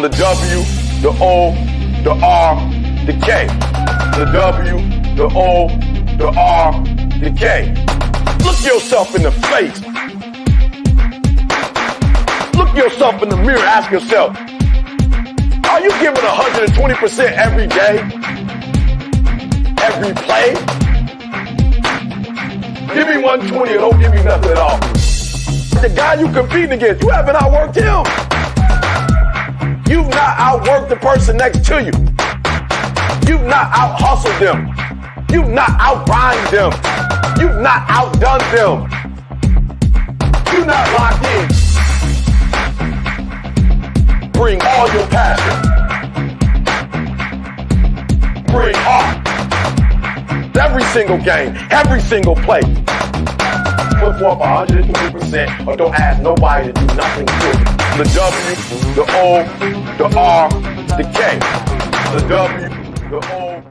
The W, the O, the R, the K. The W, the O, the R, the K. Look yourself in the face. Look yourself in the mirror, ask yourself, are you giving 120% every day? Every play? Give me 120 and don't give me nothing at all. The guy you competing against, you haven't outworked him. You've not outworked the person next to you. You've not out-hustled them. You've not out-grind them. You've not outdone them. You're not locked in. Bring all your passion. Bring heart. Every single game, every single play. Put forth 120% or don't ask nobody to do nothing to it. The W, the O, the R, the K. The W, the O.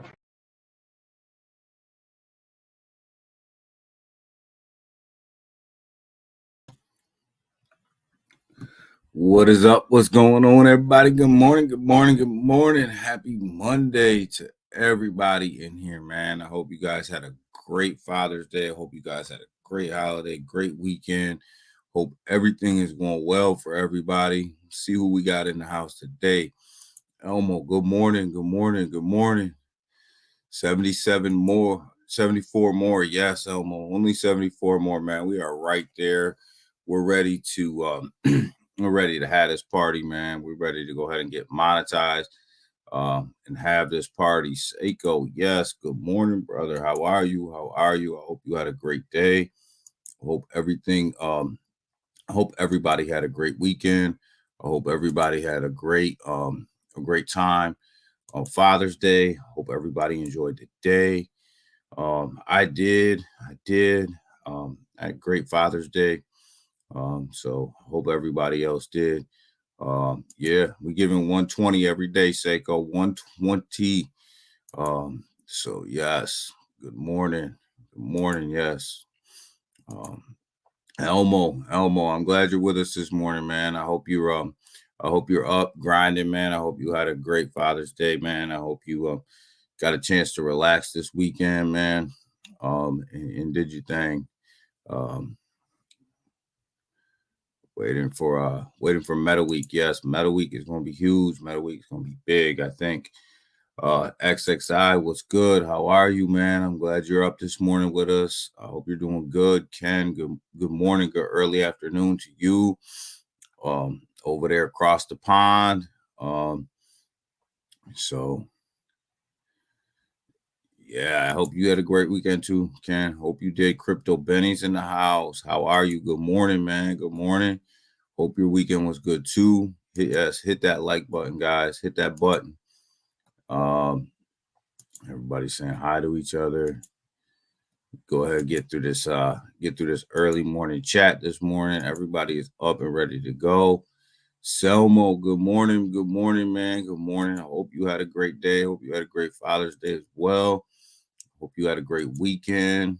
What is up? What's going on, everybody? Good morning, good morning, good morning. Happy Monday to everybody in here, man. I hope you guys had a great Father's Day. I hope you guys had a great holiday, great weekend. Hope everything is going well for everybody. See who we got in the house today. Elmo, good morning, good morning, good morning. 74 more. Yes, Elmo, only 74 more, man. We are right there. We're ready to we're ready to have this party, man. We're ready to go ahead and get monetized and have this party. Seiko, yes, good morning, brother. How are you? How are you? I hope you had a great day. I hope everything I hope everybody had a great weekend. I hope everybody had a great time on Father's Day. Hope everybody enjoyed the day. I did. I had a great Father's Day. So hope everybody else did. Yeah, we're giving 120 every day, Seiko. 120. So yes, good morning. Good morning, yes. Elmo, I'm glad you're with us this morning, man. I hope you're up grinding, man. I hope you had a great Father's Day, man. I hope you got a chance to relax this weekend, man. And did your thing. Waiting for Meta Week. Yes, Meta Week is going to be huge. Meta Week is going to be big, I think. XXI, what's good? How are you, man? I'm glad you're up this morning with us. I hope you're doing good. Ken, good morning, good early afternoon to you. Over there across the pond. So yeah, I hope you had a great weekend too, Ken. Hope you did. Crypto Benny's in the house. How are you? Good morning, man. Good morning. Hope your weekend was good too. Hit that like button, guys. Hit that button. Everybody's saying hi to each other. Go ahead, get through this early morning chat this morning. Everybody is up and ready to go. Selmo, good morning. Good morning, man. Good morning. I hope you had a great day. Hope you had a great Father's Day as well. Hope you had a great weekend.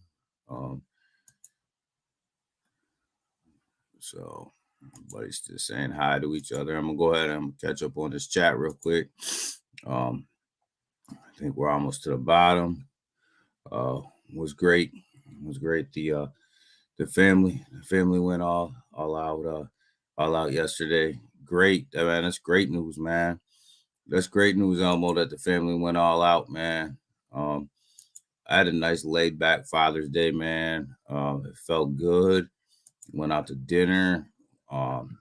So everybody's just saying hi to each other. I'm gonna go ahead and catch up on this chat real quick. I think we're almost to the bottom. Was great. It was great. The family went all out yesterday. Great, man. That's great news, man. That's great news, Elmo, that the family went all out, man. I had a nice laid back Father's Day, man. It felt good. Went out to dinner. You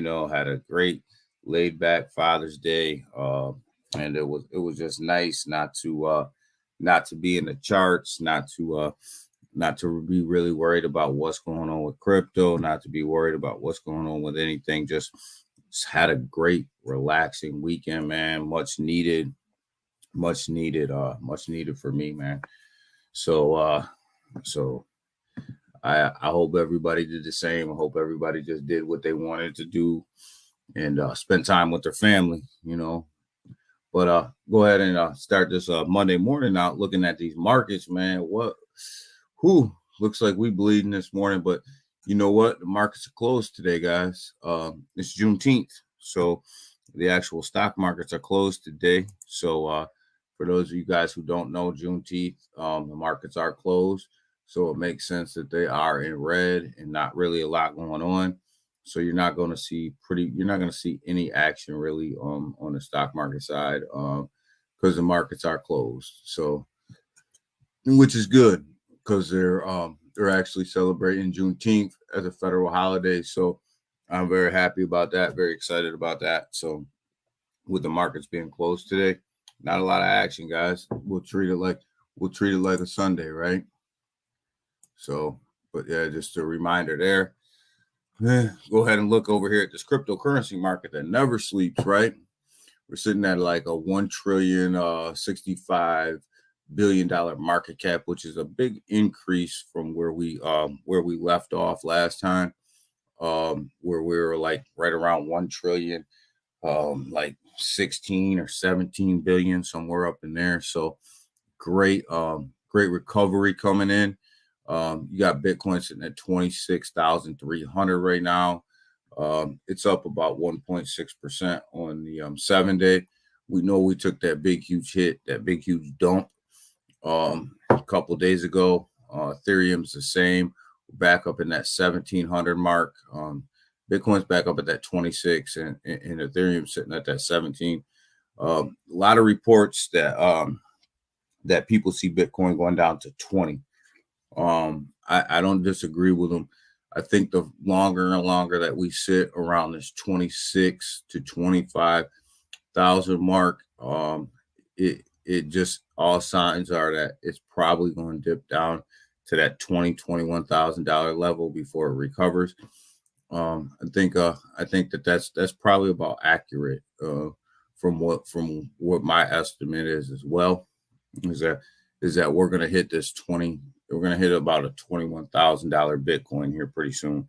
know, had a great laid back Father's Day. And it was just nice not to be in the charts, not to be really worried about what's going on with crypto, not to be worried about what's going on with anything. Just had a great, relaxing weekend, man. Much needed for me, man. So I hope everybody did the same. I hope everybody just did what they wanted to do and spend time with their family, you know. But go ahead and start this Monday morning out looking at these markets, man. Looks like we bleeding this morning, but you know what? The markets are closed today, guys. It's Juneteenth. So the actual stock markets are closed today. So for those of you guys who don't know, Juneteenth, the markets are closed. So it makes sense that they are in red and not really a lot going on. So you're not going to see any action really on the stock market side because the markets are closed. So, which is good because they're actually celebrating Juneteenth as a federal holiday. So I'm very happy about that, very excited about that. So with the markets being closed today, not a lot of action, guys. We'll treat it like a Sunday, right? So, but yeah, just a reminder there. Go ahead and look over here at this cryptocurrency market that never sleeps, right? We're sitting at like a $1.065 trillion market cap, which is a big increase from where we left off last time, where we were like right around 1 trillion, like 16 or 17 billion, somewhere up in there. So great recovery coming in. You got Bitcoin sitting at 26,300 right now. It's up about 1.6% on the 7-day. We know we took that big, huge hit, that big, huge dump a couple of days ago. Ethereum's the same. We're back up in that 1,700 mark. Bitcoin's back up at that 26 and Ethereum sitting at that 17. A lot of reports that people see Bitcoin going down to 20. I don't disagree with them. I think the longer and longer that we sit around this 26 to 25,000 mark, it just all signs are that it's probably going to dip down to that $21,000 level before it recovers. I think that's probably about accurate from what my estimate is as well. Is that we're going to hit this we're going to hit about a $21,000 Bitcoin here pretty soon.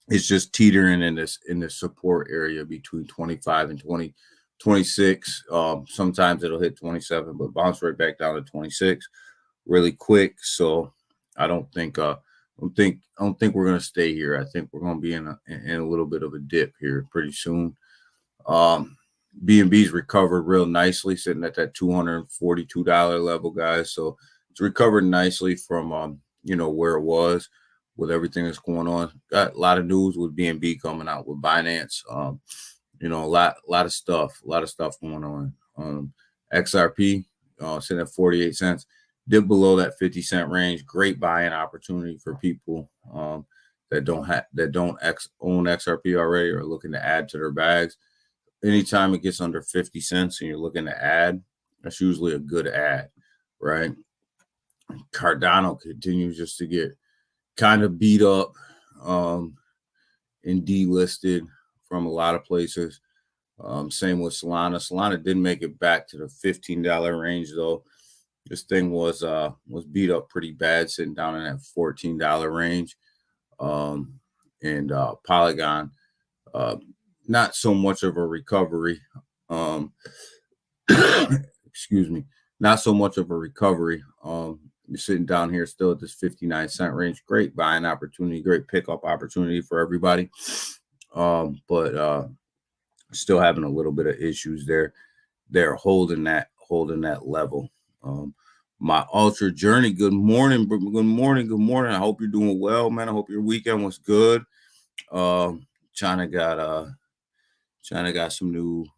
It's just teetering in this support area between 25 and 26. Sometimes it'll hit 27, but bounce right back down to 26 really quick. So I don't think we're going to stay here. I think we're going to be in a little bit of a dip here pretty soon. BNB's recovered real nicely, sitting at that $242 level, guys. So it's recovered nicely from where it was with everything that's going on. Got a lot of news with BNB coming out with Binance. A lot of stuff going on. XRP sitting at 48 cents, dipped below that 50 cent range. Great buying opportunity for people that don't own XRP already or looking to add to their bags. Anytime it gets under 50 cents and you're looking to add, that's usually a good add, right? Cardano continues just to get kind of beat up and delisted from a lot of places. Same with Solana. Solana didn't make it back to the $15 range though. This thing was beat up pretty bad, sitting down in that $14 range. And Polygon, not so much of a recovery. Excuse me. Not so much of a recovery. You're sitting down here still at this 59 cent range. Great buying opportunity, great pickup opportunity for everybody. But still having a little bit of issues there. They're holding that level. My Ultra Journey, good morning. Good morning. I hope you're doing well, man. I hope your weekend was good. China got some news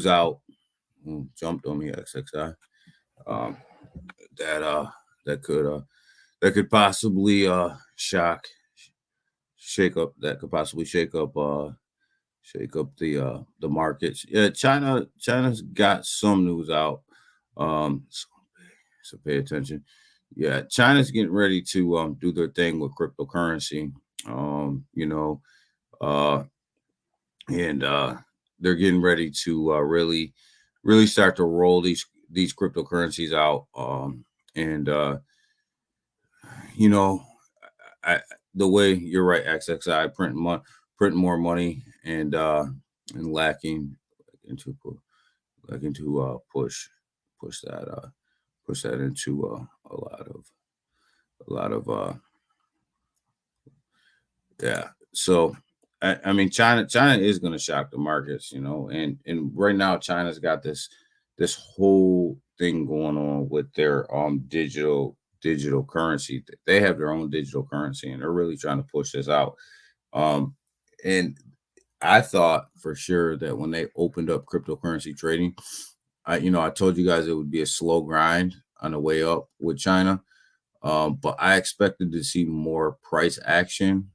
out. Jumped on me, XXI. That could possibly shake up the markets. Yeah, China's got some news out. So pay attention. Yeah, China's getting ready to do their thing with cryptocurrency. And they're getting ready to really start to roll these cryptocurrencies out. The way you're right, XXI printing more money and lacking to push that into a lot of yeah. So I mean, China is going to shock the markets, and right now China's got this whole thing going on with their digital currency. They have their own digital currency, and they're really trying to push this out. Um, and I thought for sure that when they opened up cryptocurrency trading, I told you guys it would be a slow grind on the way up with China. But I expected to see more price action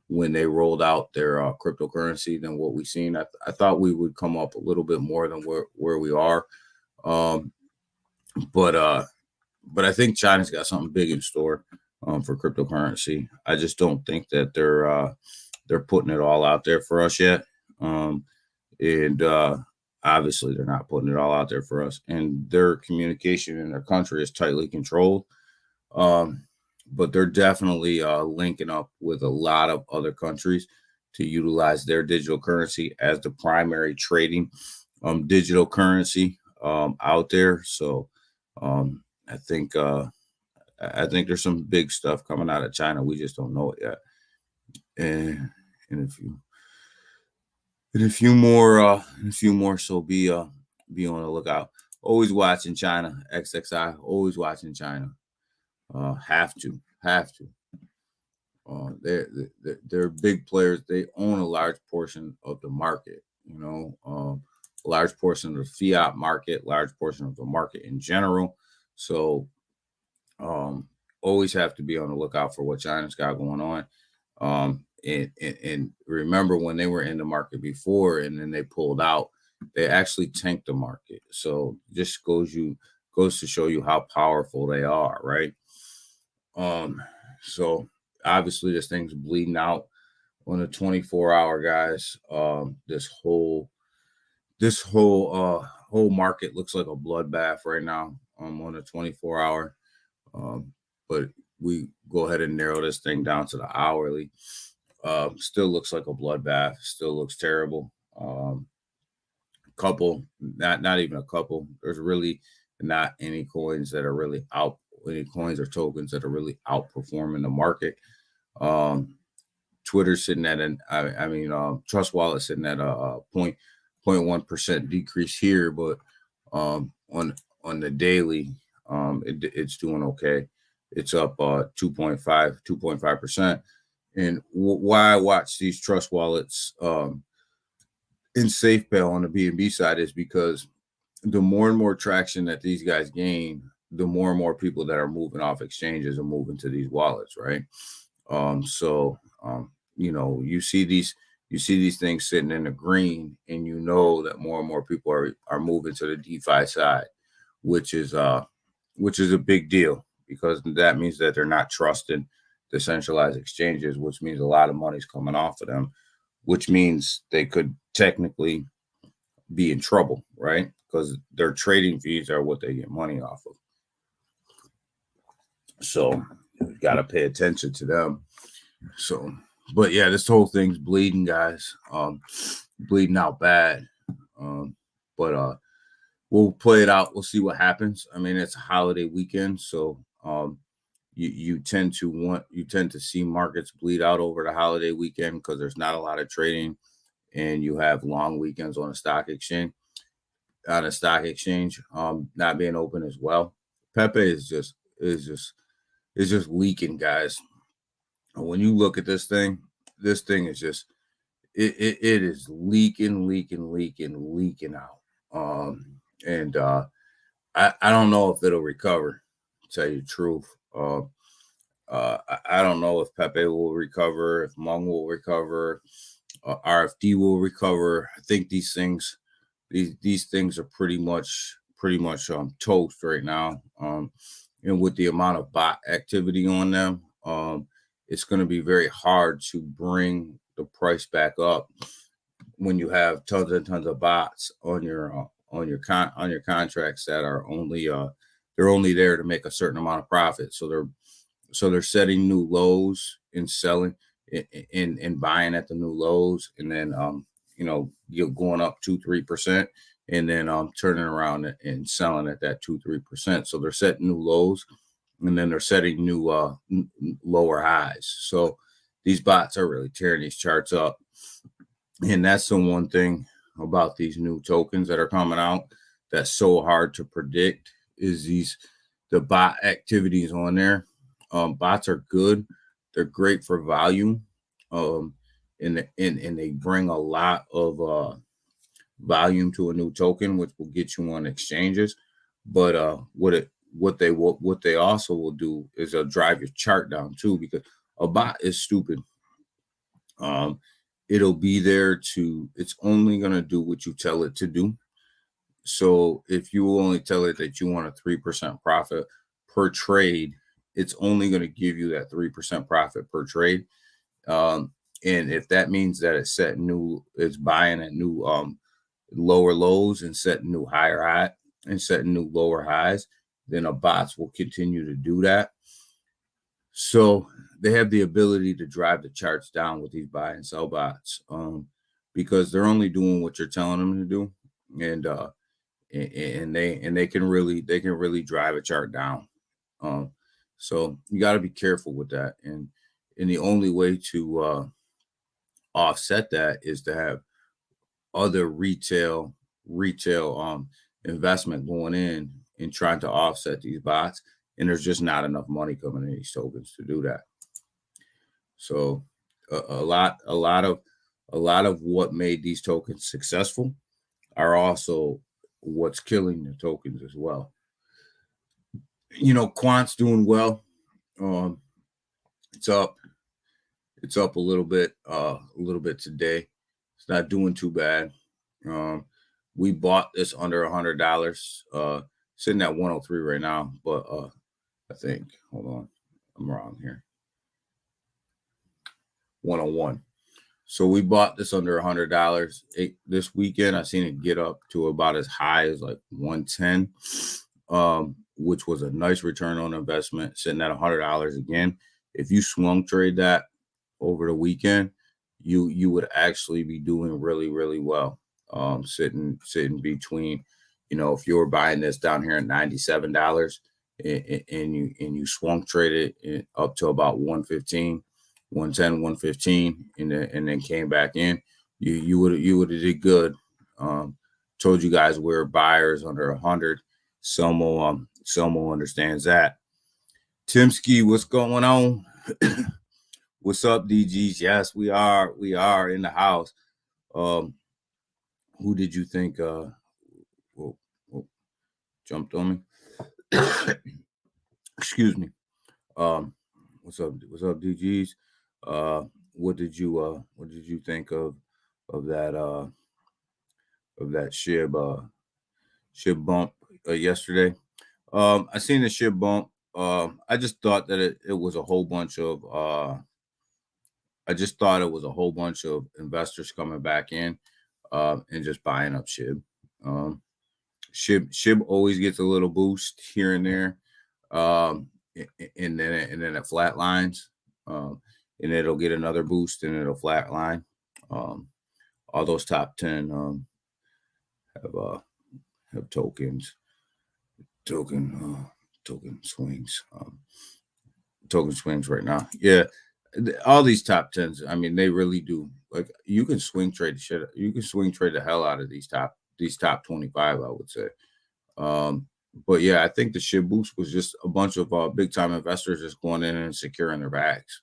when they rolled out their cryptocurrency than what we've seen. I thought we would come up a little bit more than where we are. Um, but I think China's got something big in store for cryptocurrency. I just don't think that they're putting it all out there for us yet. And obviously they're not putting it all out there for us. And their communication in their country is tightly controlled. But they're definitely linking up with a lot of other countries to utilize their digital currency as the primary trading digital currency out there. So I think there's some big stuff coming out of China. We just don't know it yet. And a few more. So be on the lookout. Always watching China. XXI. Always watching China. Have to. They're big players. They own a large portion of the market. A large portion of the fiat market, large portion of the market in general. So, always have to be on the lookout for what China's got going on. And remember when they were in the market before and then they pulled out, they actually tanked the market. So just goes to show you how powerful they are, right? So obviously this thing's bleeding out on a 24-hour, guys. This whole market looks like a bloodbath right now on a 24-hour. But we go ahead and narrow this thing down to the hourly. Still looks like a bloodbath. Still looks terrible. Not even a couple. There's really not any coins that are really any coins or tokens that are really outperforming the market. Twitter's sitting at Trust Wallet sitting at a 0.1% decrease here, but on the daily, it's doing okay. It's up 2.5%. And why I watch these Trust Wallets in SafePal on the BNB side is because the more and more traction that these guys gain, the more and more people that are moving off exchanges are moving to these wallets, right? You see these things sitting in the green, and you know that more and more people are moving to the DeFi side, which is a big deal, because that means that they're not trusting the centralized exchanges, which means a lot of money's coming off of them, which means they could technically be in trouble, right? Because their trading fees are what they get money off of. So you got to pay attention to them. So, but yeah, this whole thing's bleeding, guys. Bleeding out bad. But we'll play it out. We'll see what happens. I mean, it's a holiday weekend, so you tend to see markets bleed out over the holiday weekend because there's not a lot of trading, and you have long weekends on a stock exchange. Not being open as well. Pepe is just leaking, guys. When you look at this thing is just it is leaking out. I don't know if it'll recover, to tell you the truth. I don't know if Pepe will recover, if Mung will recover, RFD will recover. I think these things are pretty much toast right now. And with the amount of bot activity on them, it's going to be very hard to bring the price back up when you have tons and tons of bots on your contracts that are only they're only there to make a certain amount of profit. So they're setting new lows and selling and buying at the new lows, and then you're going up 2-3%, and then turning around and selling at that 2-3%. So they're setting new lows, and then they're setting new lower highs. So these bots are really tearing these charts up. And that's the one thing about these new tokens that are coming out that's so hard to predict is the bot activities on there. Bots are good. They're great for volume. And they bring a lot of volume to a new token, which will get you on exchanges. But what they also will do is drive your chart down too, because a bot is stupid. It'll be there it's only going to do what you tell it to do. So if you only tell it that you want a 3% profit per trade, it's only going to give you that 3% profit per trade. And if that means that it's buying at new lower lows and setting new higher high and setting new lower highs, then a bots will continue to do that. So they have the ability to drive the charts down with these buy and sell bots, because they're only doing what you're telling them to do, and they can really drive a chart down. So you got to be careful with that, and the only way to offset that is to have other retail investment going in and trying to offset these bots. And there's just not enough money coming in these tokens to do that. So a lot of what made these tokens successful are also what's killing the tokens as well. Quant's doing well. It's up a little bit today. It's not doing too bad. We bought this under $100, sitting at 103 right now, but I think, hold on, I'm wrong here. 101. So we bought this under $100. This weekend, I seen it get up to about as high as like 110, which was a nice return on investment, sitting at $100 again. If you swung trade that over the weekend, you would actually be doing really, really well. Sitting between, if you were buying this down here at $97 and you swung traded it up to about 110, 115, and then came back in, you would have did good. Told you guys we're buyers under 100. Selmo understands that. Timsky, what's going on? What's up, DGs? Yes, we are in the house. Who did you think jumped on me? Excuse me. What's up, DGs? What did you think of that SHIB bump yesterday? I seen the SHIB bump. I just thought that it was a whole bunch of investors coming back in and just buying up SHIB. SHIB always gets a little boost here and there, and then it flatlines, and it'll get another boost and it'll flatline. All those top 10 have token swings. Token swings right now. Yeah, all these top 10s. I mean, they really do. Like, you can swing trade the shit. You can swing trade the hell out of these top 25. I would say. But yeah, I think the SHIB boost was just a bunch of big time investors just going in and securing their bags,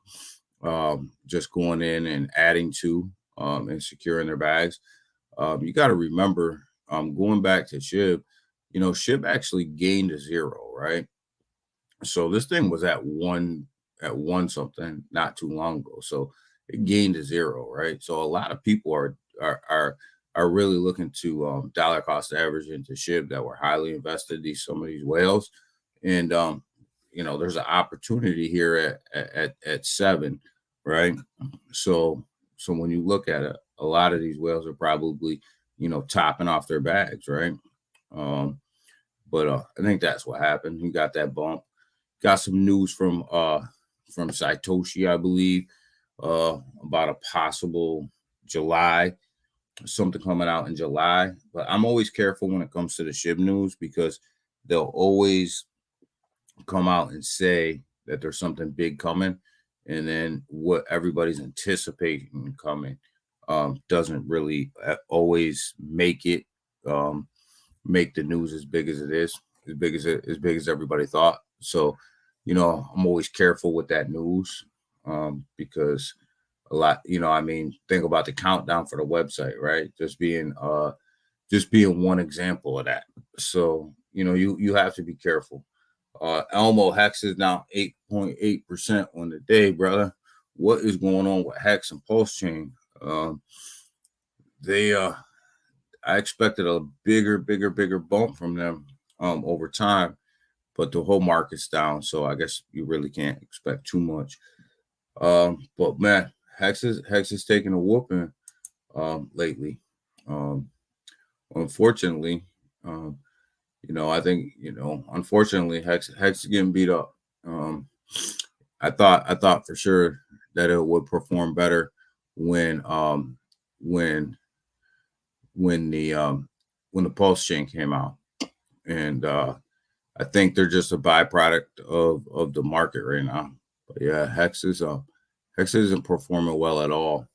just going in and adding to and securing their bags. You got to remember, going back to SHIB, SHIB actually gained a 0, right? So this thing was at one something not too long ago. So it gained a 0, right? So a lot of people are really looking to dollar cost average into SHIB that were highly invested some of these whales, and there's an opportunity here at 7, right? So when you look at it, a lot of these whales are probably topping off their bags, right? But I think that's what happened. You got that bump. Got some news from Satoshi, I believe, about a possible July, something coming out in July. But I'm always careful when it comes to the SHIB news, because they'll always come out and say that there's something big coming, and then what everybody's anticipating coming doesn't really always make it make the news as big as it is, as big as everybody thought. So, I'm always careful with that news because a lot, I mean, think about the countdown for the website, right? Just being one example of that. So, you have to be careful. Elmo Hex is now 8.8% on the day, brother. What is going on with Hex and Pulse Chain? They I expected a bigger bump from them over time, but the whole market's down, so I guess you really can't expect too much. But man, Hex is taking a whooping lately. Unfortunately, I think unfortunately Hex is getting beat up. I thought for sure that it would perform better when when the Pulse Chain came out, and I think they're just a byproduct of the market right now. But yeah, Hex isn't performing well at all.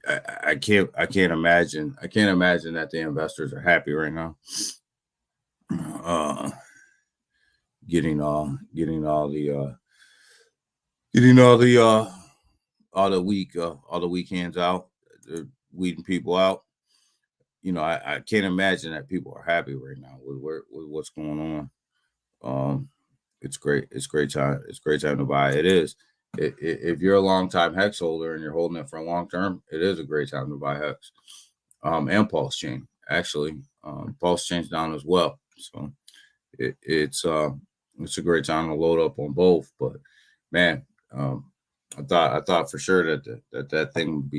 I can't imagine that the investors are happy right now. Getting all the weak hands out. They're weeding people out. I can't imagine that people are happy right now with what's going on. It's great. It's great time. It's great time to buy. It is. If you're a long time Hex holder and you're holding it for a long term, it is a great time to buy Hex. And Pulse Chain, actually. Pulse Chain's down as well. So it's a great time to load up on both. But man, I thought for sure that thing would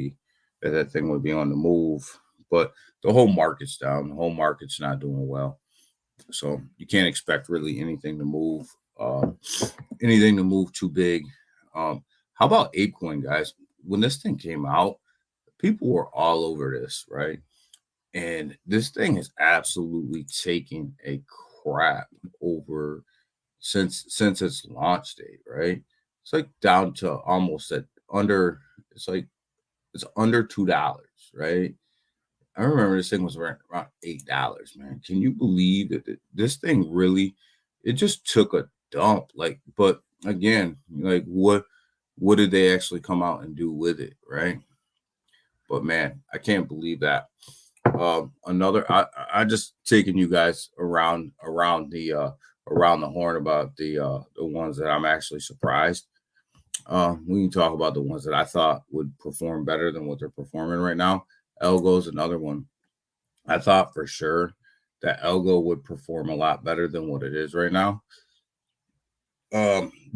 be on the move. But the whole market's down. The whole market's not doing well. So you can't expect really anything to move too big. How about ApeCoin, guys? When this thing came out, people were all over this, right? And this thing is absolutely taking a crap over since its launch date, right? It's like down to almost it's under $2, right? I remember this thing was around $8, man. Can you believe that this thing really, it just took a dump? Like, but again, like what did they actually come out and do with it, right? But man, I can't believe that. I just taking you guys around the horn about the ones that I'm actually surprised. We can talk about the ones that I thought would perform better than what they're performing right now. Algo's another one. I thought for sure that Algo would perform a lot better than what it is right now.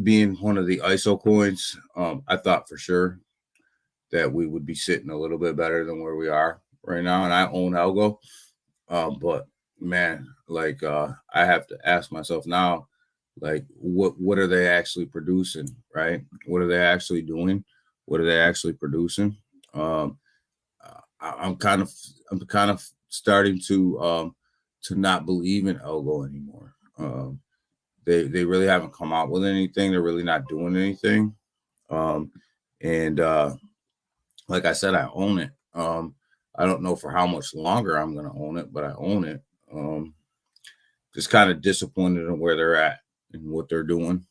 Being one of the ISO coins, I thought for sure that we would be sitting a little bit better than where we are right now. And I own Algo. But man, like I have to ask myself now, like what are they actually producing, right? What are they actually doing? What are they actually producing? I'm kind of starting to not believe in Algo anymore. They really haven't come out with anything. They're really not doing anything. And like I said, I own it. I don't know for how much longer I'm going to own it, but I own it. Just kind of disappointed in where they're at and what they're doing.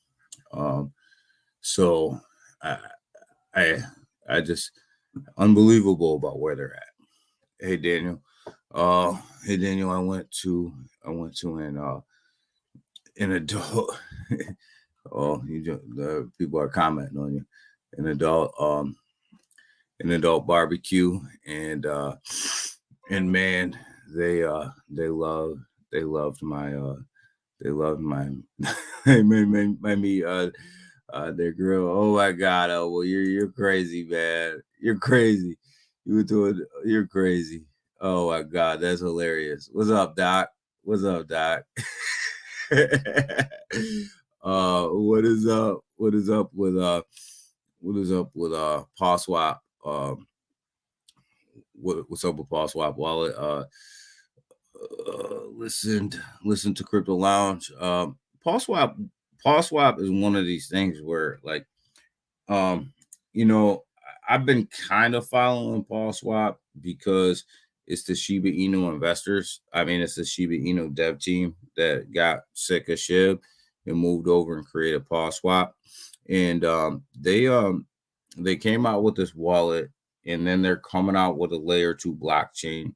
So I just unbelievable about where they're at. Hey Daniel, I went to an adult. The people are commenting on you. An adult barbecue, and man, they loved my their grill. Oh my God, oh well, you're crazy, man. You're crazy. You're crazy. Oh my God, that's hilarious. What's up, Doc? What is up? What is up with Paw Swap? What's up with Paw Swap Wallet? Listen to Crypto Lounge. Paw Paul Swap is one of these things where, like, you know, I've been kind of following Paul Swap because it's the Shiba Inu investors. I mean, it's the Shiba Inu dev team that got sick of SHIB and moved over and created Paul Swap. And they came out with this wallet, and then they're coming out with a layer 2 blockchain.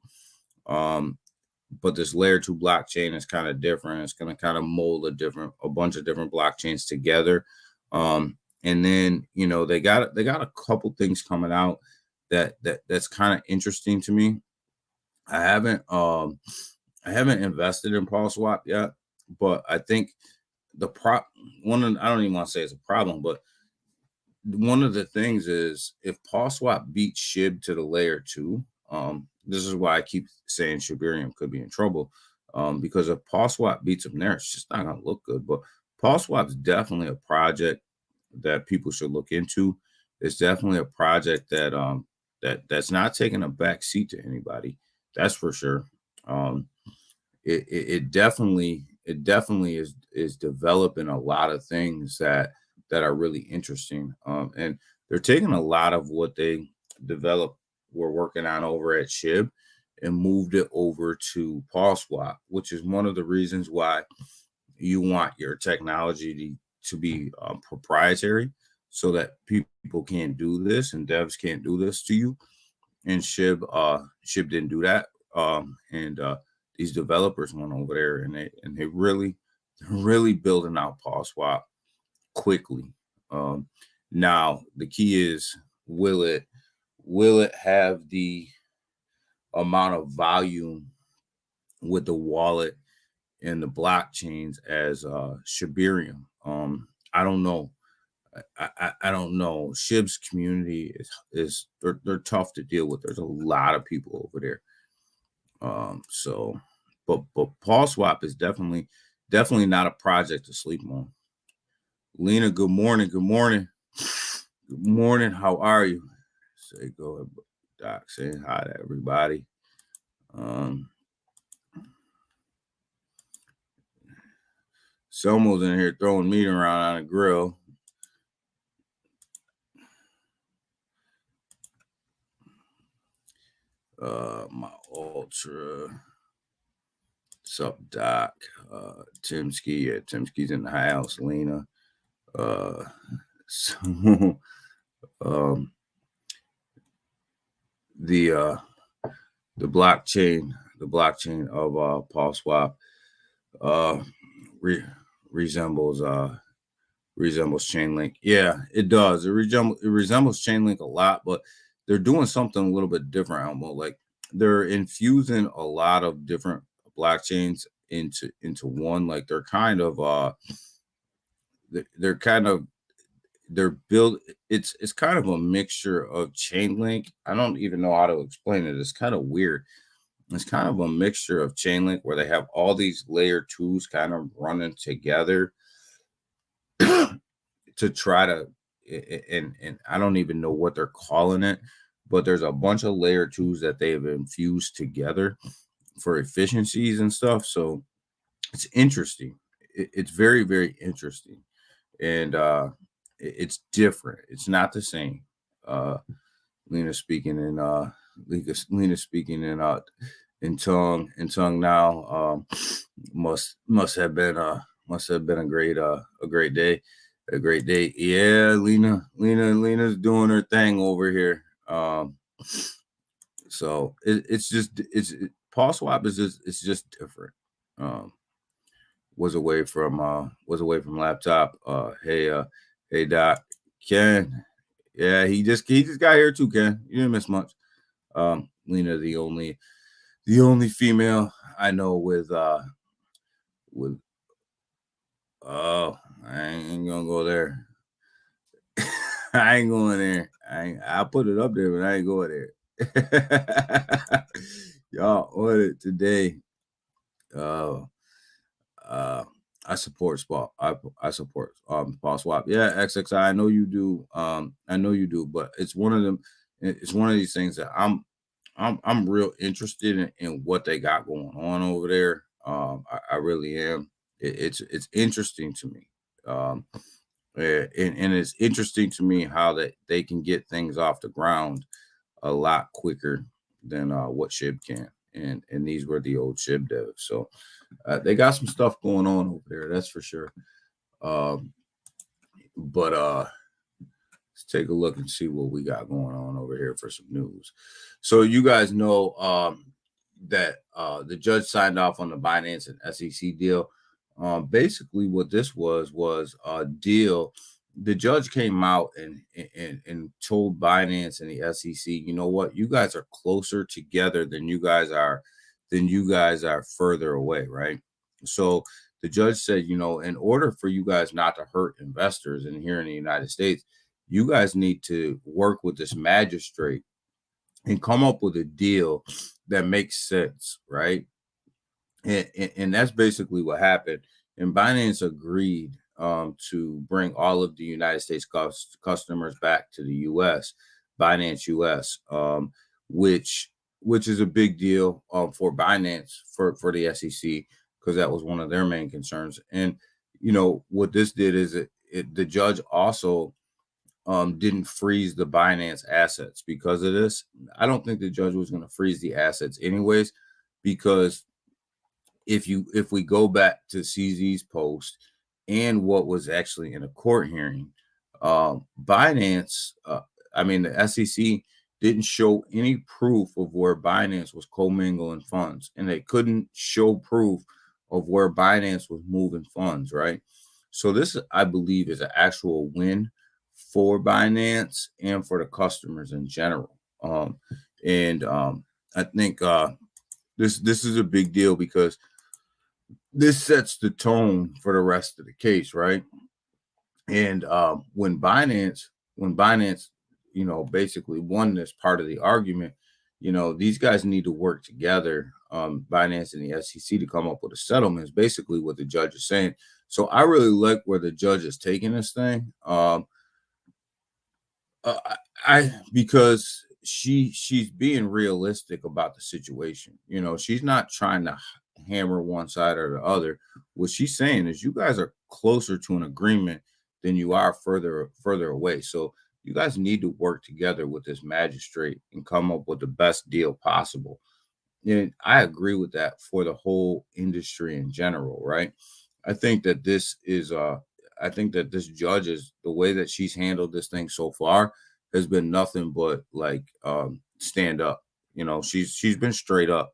But this layer 2 blockchain is kind of different. It's going to kind of mold a bunch of different blockchains together. And then, you know, they got a couple things coming out that's kind of interesting to me. I haven't invested in Paul Swap yet, but I think I don't even want to say it's a problem, but one of the things is if Paul Swap beats SHIB to the layer 2, this is why I keep saying Shibarium could be in trouble, because if Paul Swap beats him there, it's just not going to look good. But Paul Swap is definitely a project that people should look into. It's definitely a project that that's not taking a back seat to anybody. That's for sure. It definitely is developing a lot of things that are really interesting. And they're taking a lot of what they were working on over at SHIB and moved it over to Paul Swap, which is one of the reasons why you want your technology to be proprietary, so that people can't do this and devs can't do this to you. And SHIB didn't do that. And these developers went over there and they really building out Paul Swap quickly. Now the key is, will it have the amount of volume with the wallet and the blockchains as Shibarium? I don't know. I don't know. SHIB's community is they're tough to deal with. There's a lot of people over there. But Paul Swap is definitely not a project to sleep on. Lena, good morning. Good morning. Good morning. How are you? Say, go ahead, Doc, saying hi to everybody. Someone's in here throwing meat around on a grill. My ultra. What's up, Doc? Timski. Yeah, Timski's in the house. Lena. The blockchain of Paul Swap resembles Chainlink. Yeah, it does. It resembles Chainlink a lot, but they're doing something a little bit different. Almost like they're infusing a lot of different blockchains into one. Like they're kind of it's kind of a mixture of Chainlink. I don't even know how to explain it. It's kind of weird. It's kind of a mixture of Chainlink where they have all these layer 2s kind of running together to try to, and I don't even know what they're calling it, but there's a bunch of layer 2s that they have infused together for efficiencies and stuff. So it's interesting. It's very, very interesting. And it's different. It's not the same. Lena speaking in tongue now. Must have been a great day. A great day. Yeah, Lena's doing her thing over here. So it's Paul Swap is just different. Was away from laptop. Hey Doc, Ken. Yeah, he just got here too, Ken. You didn't miss much. Lena, the only female I know with oh, I ain't gonna go there. I ain't going there. I'll put it up there, but I ain't going there. Y'all ordered today. I support Swap. I support Paul Swap. Yeah, XXI. I know you do. I know you do. But it's one of them. It's one of these things that I'm real interested in what they got going on over there. I really am. It's interesting to me. And it's interesting to me how that they can get things off the ground a lot quicker than what SHIB can. And these were the old SHIB devs. So they got some stuff going on over there, that's for sure. But let's take a look and see what we got going on over here for some news. So you guys know that the judge signed off on the Binance and SEC deal. Basically, what this was a deal. The judge came out and told Binance and the SEC, you know what, you guys are closer together than you guys are further away, right? So the judge said, you know, in order for you guys not to hurt investors in here in the United States, you guys need to work with this magistrate and come up with a deal that makes sense, right? And that's basically what happened. And Binance agreed to bring all of the United States customers back to the U.S., Binance U.S., which is a big deal for Binance, for the SEC, because that was one of their main concerns. And, you know, what this did is the judge also didn't freeze the Binance assets because of this. I don't think the judge was going to freeze the assets anyways, because if we go back to CZ's post and what was actually in a court hearing, Binance, the SEC didn't show any proof of where Binance was commingling funds, and they couldn't show proof of where Binance was moving funds, right? So this, I believe, is an actual win for Binance and for the customers in general. I think this is a big deal because this sets the tone for the rest of the case, right? And when Binance, you know, basically won this part of the argument, you know, these guys need to work together, Binance and the SEC, to come up with a settlement, is basically what the judge is saying. So I really like where the judge is taking this thing. Because she's being realistic about the situation. You know, she's not trying to hammer one side or the other. What she's saying is you guys are closer to an agreement than you are further away. So you guys need to work together with this magistrate and come up with the best deal possible. And I agree with that for the whole industry in general, right? I think that this judge, is the way that she's handled this thing so far, has been nothing but like stand up. You know, she's been straight up,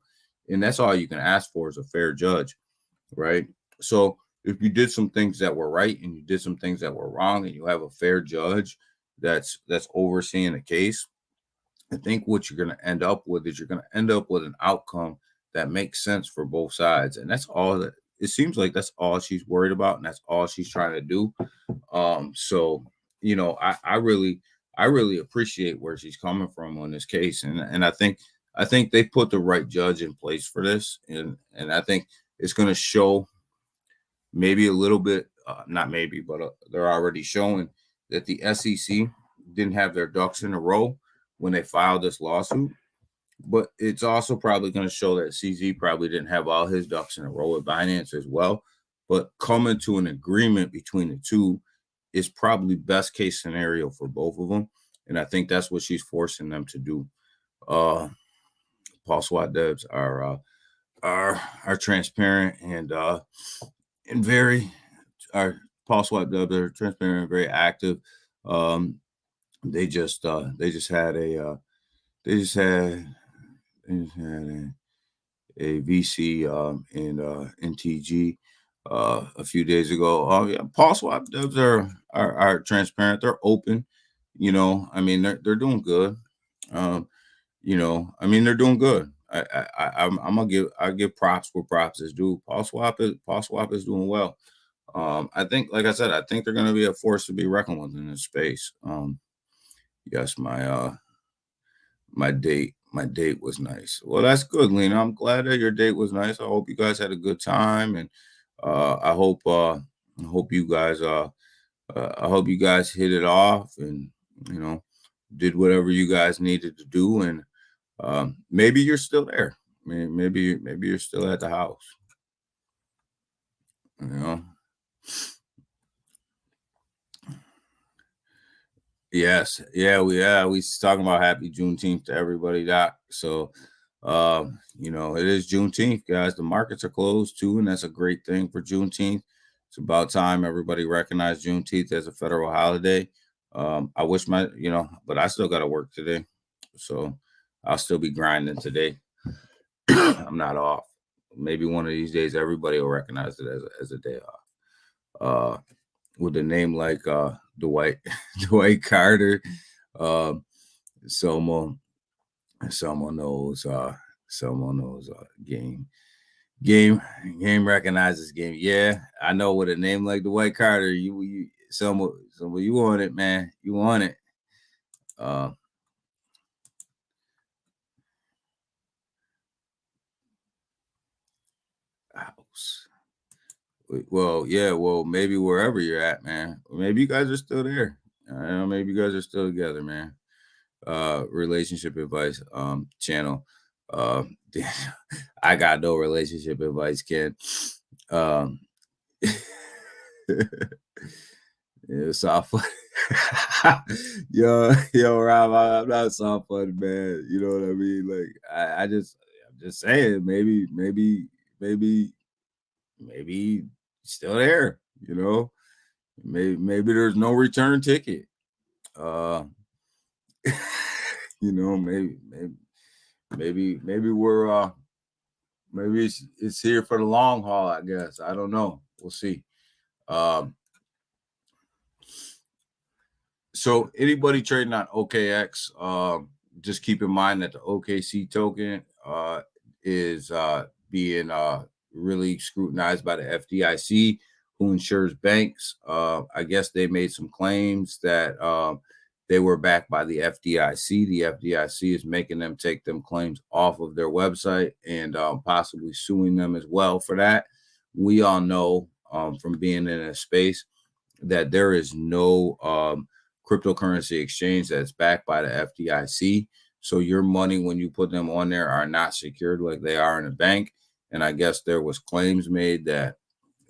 and that's all you can ask for is a fair judge, right? So if you did some things that were right and you did some things that were wrong, and you have a fair judge that's overseeing the case, I think what you're going to end up with is an outcome that makes sense for both sides. And that's all that it seems like. That's all she's worried about, and that's all she's trying to do. So, you know, I really appreciate where she's coming from on this case. And I think they put the right judge in place for this. And I think it's going to show maybe a little bit, not maybe, but they're already showing that the SEC didn't have their ducks in a row when they filed this lawsuit. But it's also probably going to show that CZ probably didn't have all his ducks in a row with Binance as well. But coming to an agreement between the two is probably best case scenario for both of them. And I think that's what she's forcing them to do. Paul SWAT devs are transparent and very Paul SWAT devs are transparent and very active. They just had a VC in NTG a few days ago. Yeah, Paul SWAT devs are transparent. They're open. You know, I mean, they're doing good. You know, I mean, they're doing good. I give props where props is due. Paul SWAT is doing well. I think, like I said, I think they're going to be a force to be reckoned with in this space. Yes, my date was nice. Well, that's good, Lena. I'm glad that your date was nice. I hope you guys had a good time, and I hope you guys hit it off, and you know, did whatever you guys needed to do, and maybe you're still there. Maybe you're still at the house. You know, Yes, yeah, we talking about happy Juneteenth to everybody, Doc. So, it is Juneteenth, guys. The markets are closed too, and that's a great thing for Juneteenth. It's about time everybody recognized Juneteenth as a federal holiday. I wish but I still got to work today, so I'll still be grinding today. I'm not off. Maybe one of these days, everybody will recognize it as a day off. With a name like Dwight Carter, someone knows game recognizes game. Yeah, I know. With a name like Dwight Carter, you want it, man. You want it. House. Well, yeah, maybe wherever you're at, man. Maybe you guys are still there. Maybe you guys are still together, man. Relationship advice channel. I got no relationship advice, Ken. It's soft fun. yo, Rob, I'm not soft fun, man. You know what I mean? Like, I'm just saying, maybe still there. Maybe there's no return ticket. Maybe we're maybe it's here for the long haul, I guess. I don't know. We'll see. So anybody trading on OKX, just keep in mind that the OKC token is being really scrutinized by the FDIC, who insures banks. I guess they made some claims that they were backed by the FDIC. The FDIC is making them take them claims off of their website and possibly suing them as well for that. We all know from being in a space that there is no cryptocurrency exchange that's backed by the FDIC. So your money, when you put them on there, are not secured like they are in a bank. And I guess there was claims made that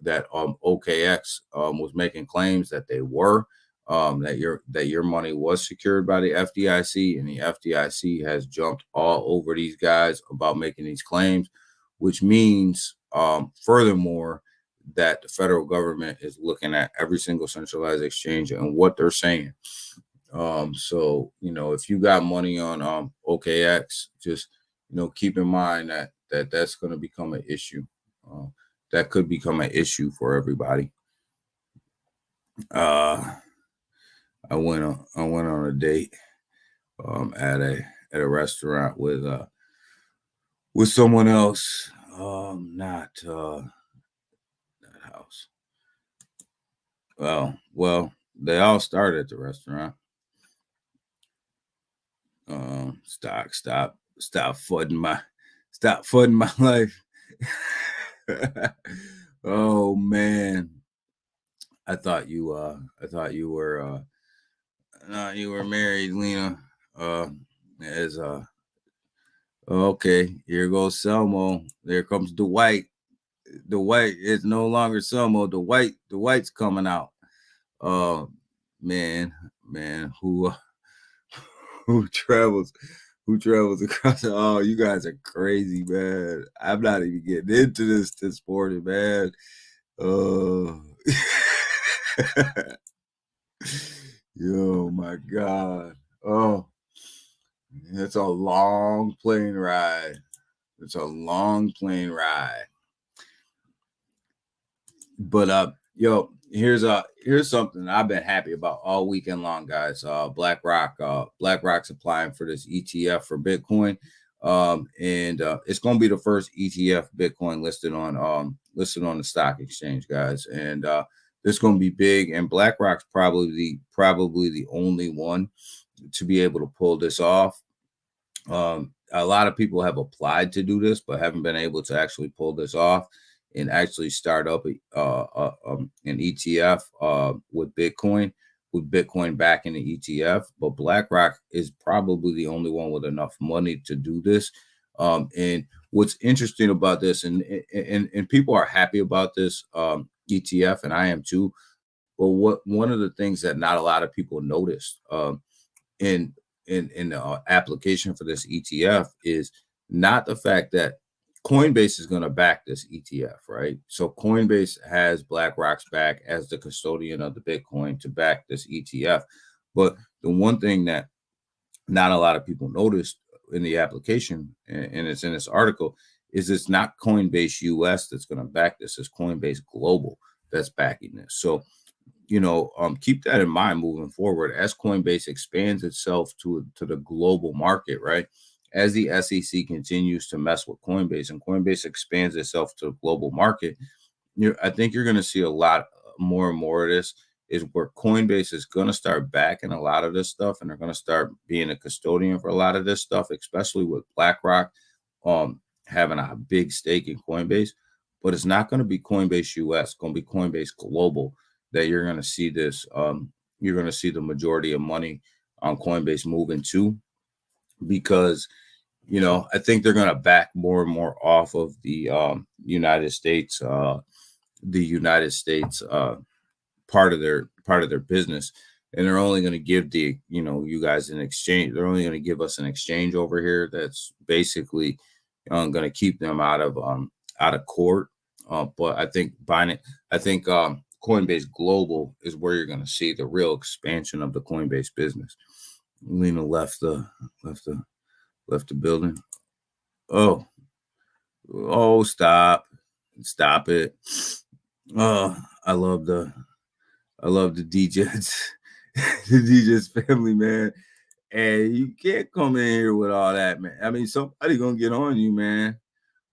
OKX was making claims that they were. That your money was secured by the FDIC, and the FDIC has jumped all over these guys about making these claims, which means furthermore that the federal government is looking at every single centralized exchange and what they're saying. So if you got money on OKX, just keep in mind that's going to become an issue. That could become an issue for everybody. I went on a date at a restaurant with someone else, not that house. Well, they all started at the restaurant. Stop fudding my life. Oh man, I thought you were married, Lena. Okay, here goes Selmo. There comes Dwight. Dwight is no longer Selmo. Dwight's coming out. Man, who travels across? Oh, you guys are crazy, man. I'm not even getting into this morning, man. Yo, my God. Oh, it's a long plane ride. But here's something I've been happy about all weekend long, guys. BlackRock's applying for this ETF for Bitcoin. And it's going to be the first ETF Bitcoin listed on the stock exchange, guys. And this is going to be big, and BlackRock's probably the only one to be able to pull this off. A lot of people have applied to do this, but haven't been able to actually pull this off and actually start up an ETF with Bitcoin back in the ETF. But BlackRock is probably the only one with enough money to do this. And what's interesting about this, and people are happy about this ETF, and I am too. one of the things that not a lot of people noticed in the application for this ETF is not the fact that Coinbase is going to back this ETF, right? So Coinbase has BlackRock's back as the custodian of the Bitcoin to back this ETF. But the one thing that not a lot of people noticed in the application, and it's in this article, is it's not Coinbase US that's going to back this. It's Coinbase Global that's backing this. So, keep that in mind moving forward as Coinbase expands itself to the global market, right? As the SEC continues to mess with Coinbase and Coinbase expands itself to the global market, I think you're going to see a lot more and more of this is where Coinbase is going to start backing a lot of this stuff, and they're going to start being a custodian for a lot of this stuff, especially with BlackRock having a big stake in Coinbase. But it's not going to be Coinbase US, it's going to be Coinbase Global that you're going to see this. You're going to see the majority of money on Coinbase moving to, because I think they're going to back more and more off of the United States part of their business, and they're only going to give you guys an exchange. They're only going to give us an exchange over here that's basically going to keep them out of court. But I think Coinbase Global is where you're going to see the real expansion of the Coinbase business. Lena left the building. Oh, stop it. I love the DJs, the DJs family, man. And you can't come in here with all that, man. I mean, somebody gonna get on you, man.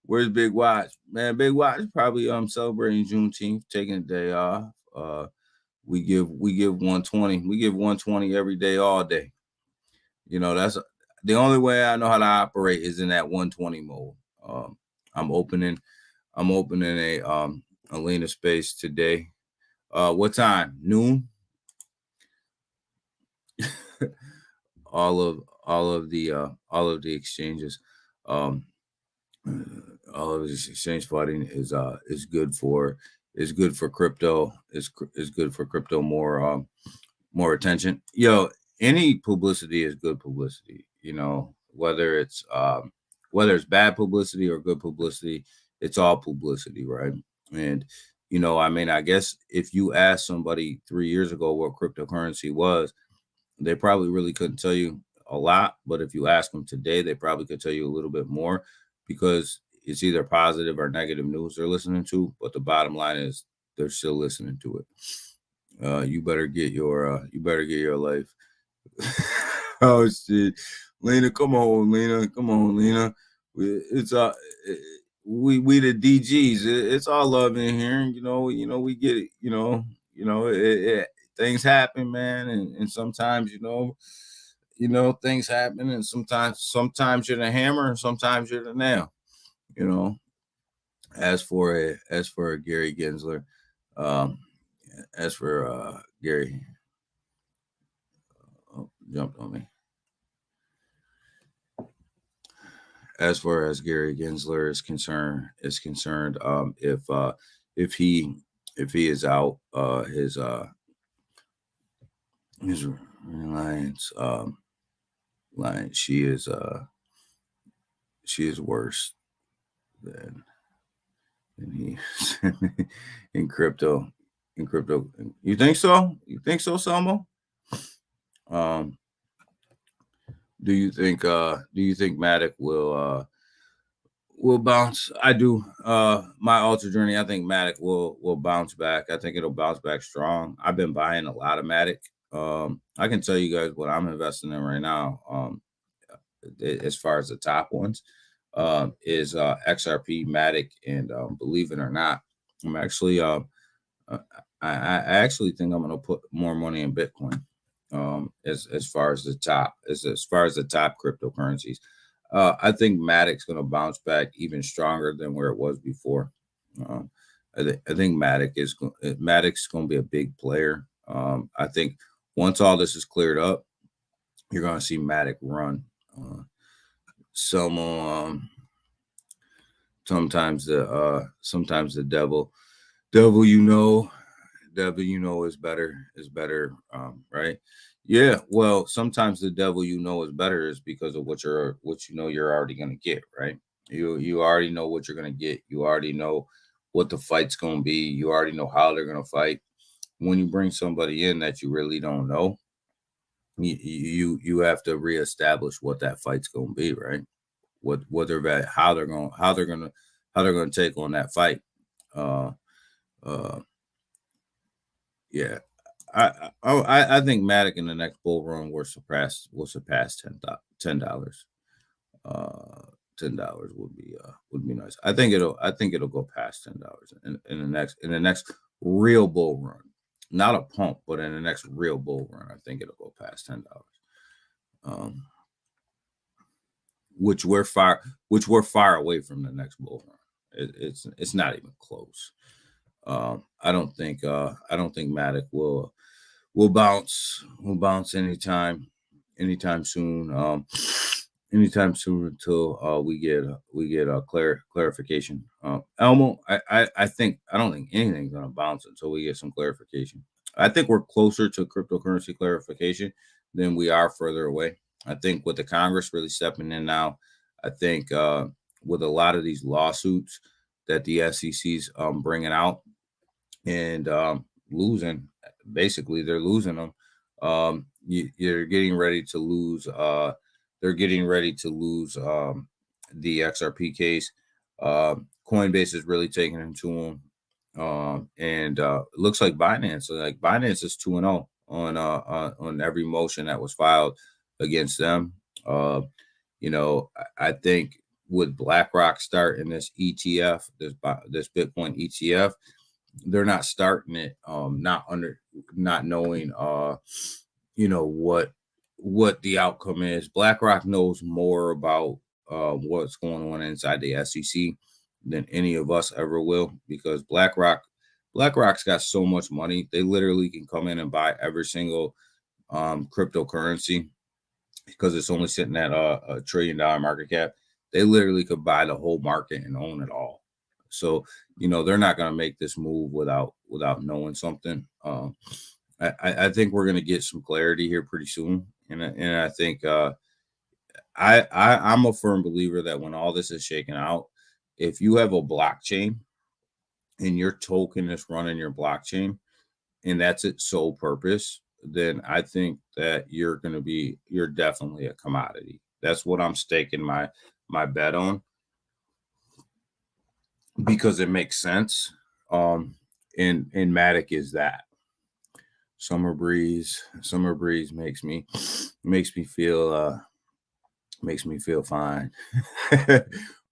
Where's Big Watch? Man, Big Watch is probably celebrating Juneteenth, taking a day off. We give 120. We give 120 every day, all day. That's the only way I know how to operate is in that 120 mode. I'm opening a Lena space today. What time? Noon. all of the exchanges, all of this exchange flooding is good for crypto. Is good for crypto more attention. Any publicity is good publicity. Whether it's bad publicity or good publicity, it's all publicity, right? And I guess if you asked somebody 3 years ago what cryptocurrency was, they probably really couldn't tell you a lot. But if you ask them today, they probably could tell you a little bit more, because it's either positive or negative news they're listening to. But the bottom line is they're still listening to it. You better get your life. Oh shit, Lena, come on, Lena. It's we the DGs. It's all love in here. We get it. Things happen, man, and sometimes things happen, and sometimes you're the hammer, and sometimes you're the nail. As for Gary Gensler, Gary jumped on me. As far as Gary Gensler is concerned, if he is out, his Reliance she is worse than he in crypto. You think so? Samo? Do you think Matic will bounce? I do. My Alter journey, I think Matic will bounce back. I think it'll bounce back strong. I've been buying a lot of Matic. I can tell you guys what I'm investing in right now. As far as the top ones, is XRP, Matic, and believe it or not, I'm actually I actually think I'm going to put more money in Bitcoin. As far as the top cryptocurrencies, I think Matic's going to bounce back even stronger than where it was before. I think Matic's going to be a big player. I think once all this is cleared up, you're going to see Matic run. Sometimes the devil, devil is better, right? Yeah, well, sometimes the devil is better is because of what you're already gonna get, right? You already know what you're gonna get. You already know what the fight's gonna be. You already know how they're gonna fight. When you bring somebody in that you really don't know, you have to reestablish what that fight's gonna be, right? What they're how they're gonna take on that fight. Uh, uh, yeah, I think Matic in the next bull run will surpass $10. Uh, $10 would be nice. I think it'll go past $10 in the next real bull run, not a pump, but in the next real bull run, I think it'll go past $10. Um, which we're far away from the next bull run. It's not even close. I don't think Matic will bounce anytime soon. Anytime soon until we get a clarification. Elmo, I don't think anything's gonna bounce until we get some clarification. I think we're closer to cryptocurrency clarification than we are further away. I think with the Congress really stepping in now, I think with a lot of these lawsuits that the SEC's bringing out and losing, basically they're losing them. You're getting ready to lose. They're getting ready to lose the XRP case. Coinbase is really taking them to them, and it looks like Binance is 2-0 on every motion that was filed against them. I think with BlackRock starting this ETF, this Bitcoin ETF, they're not starting it not knowing what the outcome is. BlackRock knows more about what's going on inside the SEC than any of us ever will, because BlackRock's got so much money. They literally can come in and buy every single cryptocurrency because it's only sitting at a $1 trillion market cap. They literally could buy the whole market and own it all. So, they're not going to make this move without knowing something. I think we're going to get some clarity here pretty soon. And I think I'm a firm believer that when all this is shaken out, if you have a blockchain and your token is running your blockchain and that's its sole purpose, then I think that you're definitely a commodity. That's what I'm staking my bet on, because it makes sense. And Matic is that. Summer breeze makes me feel fine.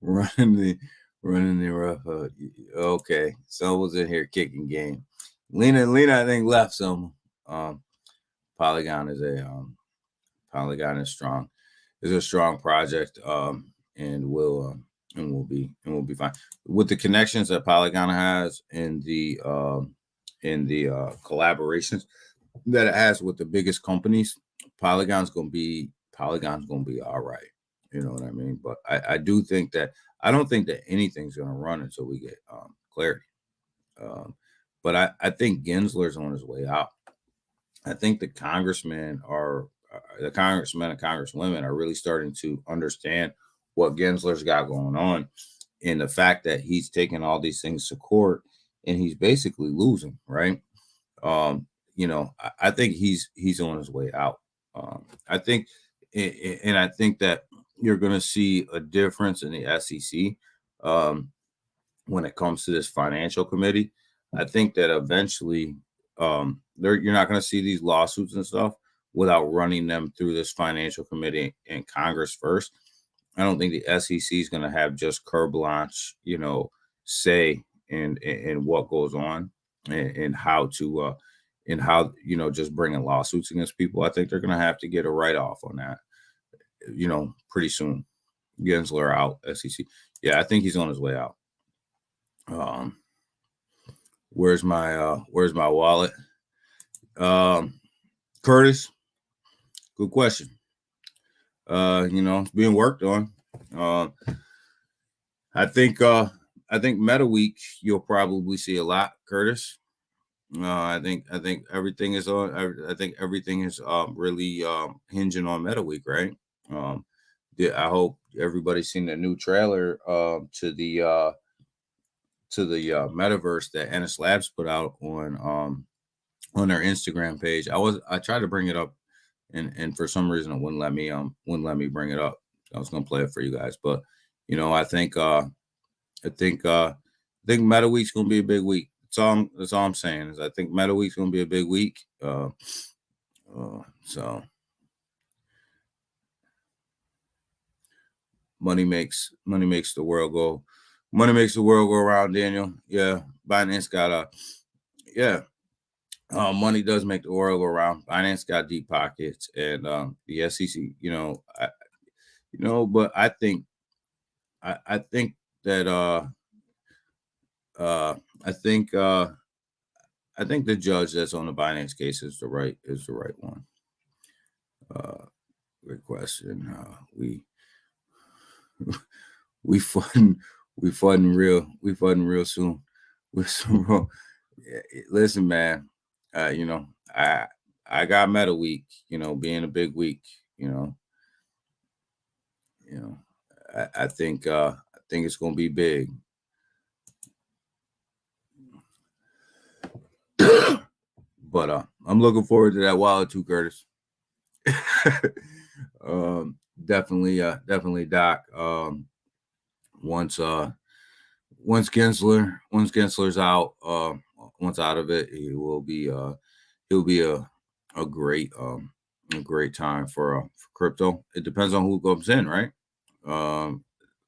running the rough. Okay, someone's in here kicking game. Lena, I think left some. Polygon is strong. It's a strong project. And we'll be fine with the connections that Polygon has and the collaborations that it has with the biggest companies. Polygon's gonna be all right. You know what I mean? But I do think that I don't think that anything's gonna run until we get clarity. But I think Gensler's on his way out. I think the congressmen and congresswomen are really starting to understand what Gensler's got going on, and the fact that he's taking all these things to court and he's basically losing, right? I think he's on his way out. I think that you're going to see a difference in the SEC when it comes to this financial committee. I think that eventually you're not going to see these lawsuits and stuff without running them through this financial committee and Congress first. I don't think the SEC is going to have just carte blanche, say in what goes on and how to just bringing lawsuits against people. I think they're going to have to get a write-off on that, pretty soon. Gensler out, SEC. Yeah, I think he's on his way out. Where's my wallet? Curtis, good question. It's being worked on. I think Meta Week you'll probably see a lot, Curtis. I think everything is on. I think everything is really hinging on Meta Week, right? Um, I hope everybody's seen the new trailer to the metaverse that Ennis Labs put out on their Instagram page. I tried to bring it up, and for some reason it wouldn't let me bring it up. I was gonna play it for you guys, but I think Meta Week's gonna be a big week. That's all I'm saying is I think Meta Week's gonna be a big week. So money makes the world go. Money makes the world go around, Daniel. Yeah, Binance got money does make the world go around. Binance got deep pockets, and the SEC, but I think that I think the judge that's on the Binance case is the right one. Great question. We flooding real soon. Listen, man. I got Meta Week. Being a big week. I think it's gonna be big. But I'm looking forward to that wallet too, Curtis. Definitely, Doc. Once Gensler's out, once out of it, he'll be a great time for crypto. It depends on who comes in, right?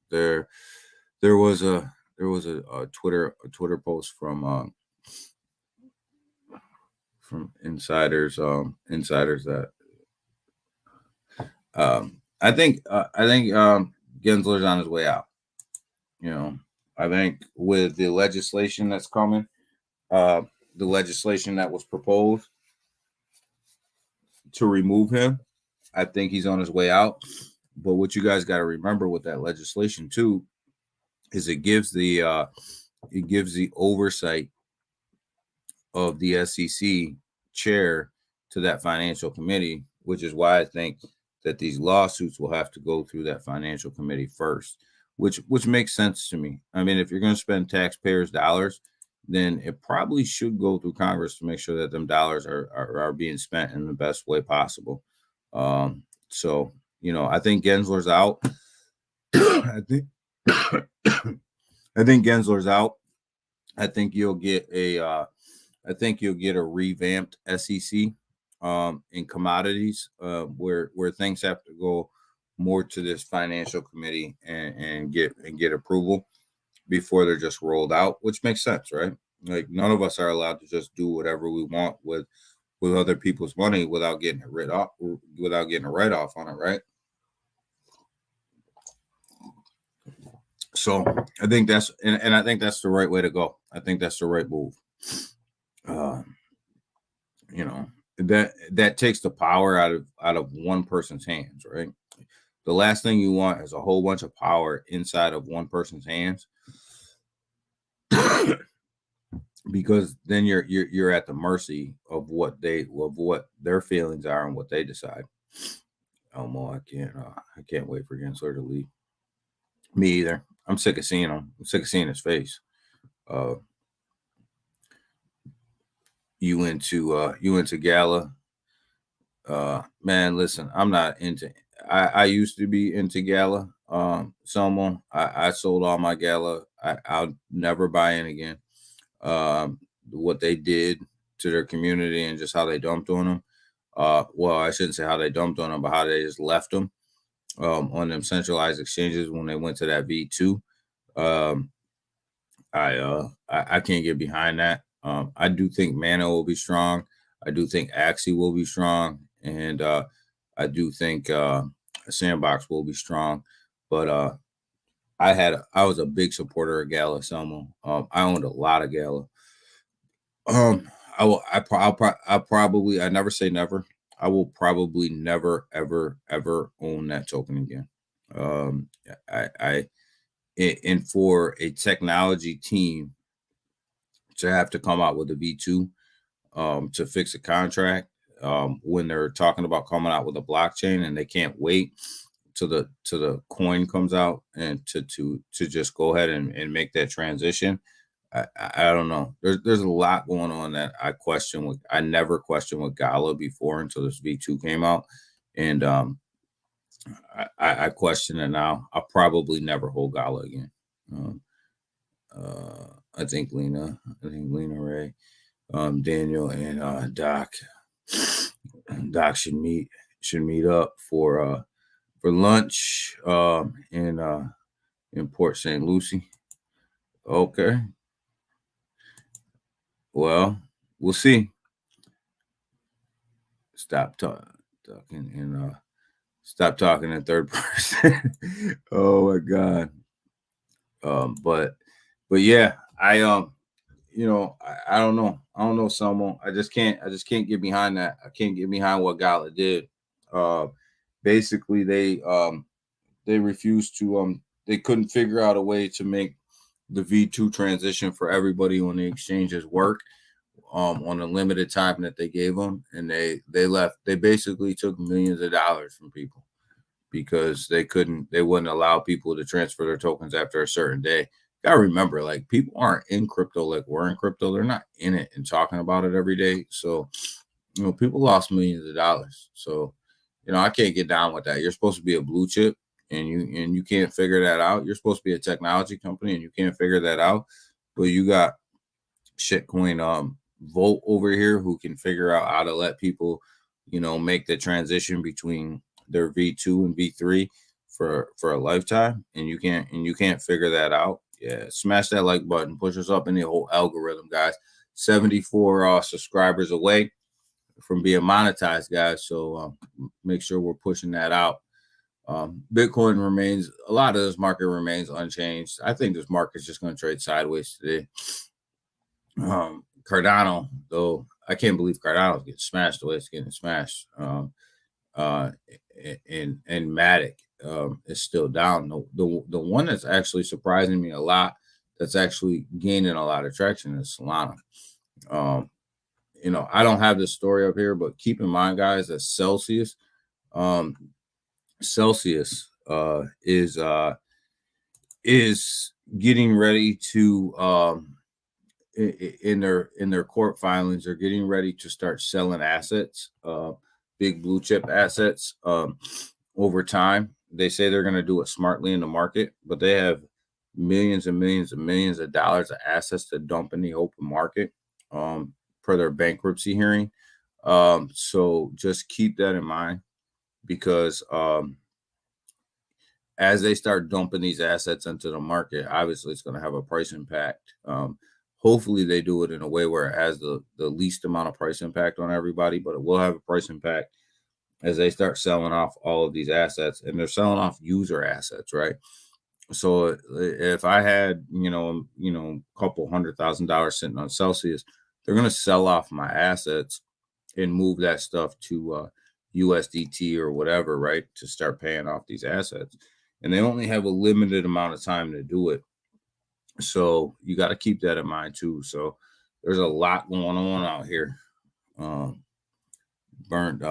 There was a Twitter post from insiders that I think Gensler's on his way out. I think with the legislation that's coming, the legislation that was proposed to remove him, I think he's on his way out. But what you guys got to remember with that legislation too is it gives the oversight of the SEC chair to that financial committee, which is why I think that these lawsuits will have to go through that financial committee first, which makes sense to me. I mean, if you're going to spend taxpayers' dollars, then it probably should go through Congress to make sure that them dollars are being spent in the best way possible. So I think Gensler's out. I think Gensler's out. I think you'll get a revamped SEC in commodities, where things have to go more to this financial committee and get approval before they're just rolled out, which makes sense, right? Like none of us are allowed to just do whatever we want with other people's money without getting a write-off on it, right? So I think that's and I think that's the right way to go. I think that's the right move. That takes the power out of one person's hands, right? The last thing you want is a whole bunch of power inside of one person's hands, because then you're at the mercy of what their feelings are and what they decide. Elmo, I can't wait for Gensler to leave. Me either. I'm sick of seeing him. I'm sick of seeing his face. You went to Gala. Man, listen, I'm not into. I used to be into Gala. Someone I sold all my Gala. I'll never buy in again. What they did to their community and just how they dumped on them. Well, I shouldn't say how they dumped on them, but how they just left them on them centralized exchanges when they went to that V2. I can't get behind that. I do think Mana will be strong. I do think Axie will be strong, and I do think Sandbox will be strong. But I was a big supporter of Gala Selma. I owned a lot of Gala. I never say never. I will probably never ever own that token again. And for a technology team to have to come out with a V2 to fix a contract when they're talking about coming out with a blockchain, and they can't wait till the coin comes out and to just go ahead and make that transition. I don't know. There's a lot going on that I question. I never questioned with Gala before until this V2 came out, and I question it now. I'll probably never hold Gala again. I think Lena Ray, Daniel, and Doc should meet up for lunch in Port St. Lucie. Okay. Well, we'll see. Stop talking in third person. Oh my God. But yeah, I don't know. I don't know, Selmo. I just can't get behind that. I can't get behind what Gala did. Basically they refused to they couldn't figure out a way to make the V2 transition for everybody on the exchanges work on a limited time that they gave them, and they left. They basically took millions of dollars from people because they wouldn't allow people to transfer their tokens after a certain day. Gotta remember, like, people aren't in crypto like we're in crypto. They're not in it and talking about it every day. So, people lost millions of dollars. So, I can't get down with that. You're supposed to be a blue chip, and you can't figure that out. You're supposed to be a technology company, and you can't figure that out. But you got shitcoin Volt over here who can figure out how to let people, make the transition between their V2 and V3 for a lifetime, and you can't figure that out. Yeah, smash that like button, push us up in the whole algorithm, guys. 74 subscribers away from being monetized, guys. So make sure we're pushing that out. Bitcoin remains, a lot of this market remains unchanged. I think this market's just going to trade sideways today. Cardano, though, I can't believe Cardano's getting smashed the way it's getting smashed. And Matic is still down. The one that's actually surprising me a lot, that's actually gaining a lot of traction, is Solana. I don't have this story up here, but keep in mind, guys, that Celsius is getting ready to in their court filings, they're getting ready to start selling assets, big blue chip assets, over time. They say they're going to do it smartly in the market, but they have millions and millions and millions of dollars of assets to dump in the open market, per their bankruptcy hearing. So just keep that in mind, because as they start dumping these assets into the market, obviously it's going to have a price impact. Hopefully they do it in a way where it has the least amount of price impact on everybody, but it will have a price impact as they start selling off all of these assets, and they're selling off user assets, right? So if I had, a couple $100,000 sitting on Celsius, they're going to sell off my assets and move that stuff to USDT or whatever, right, to start paying off these assets. And they only have a limited amount of time to do it. So you got to keep that in mind too. So there's a lot going on out here. Burnt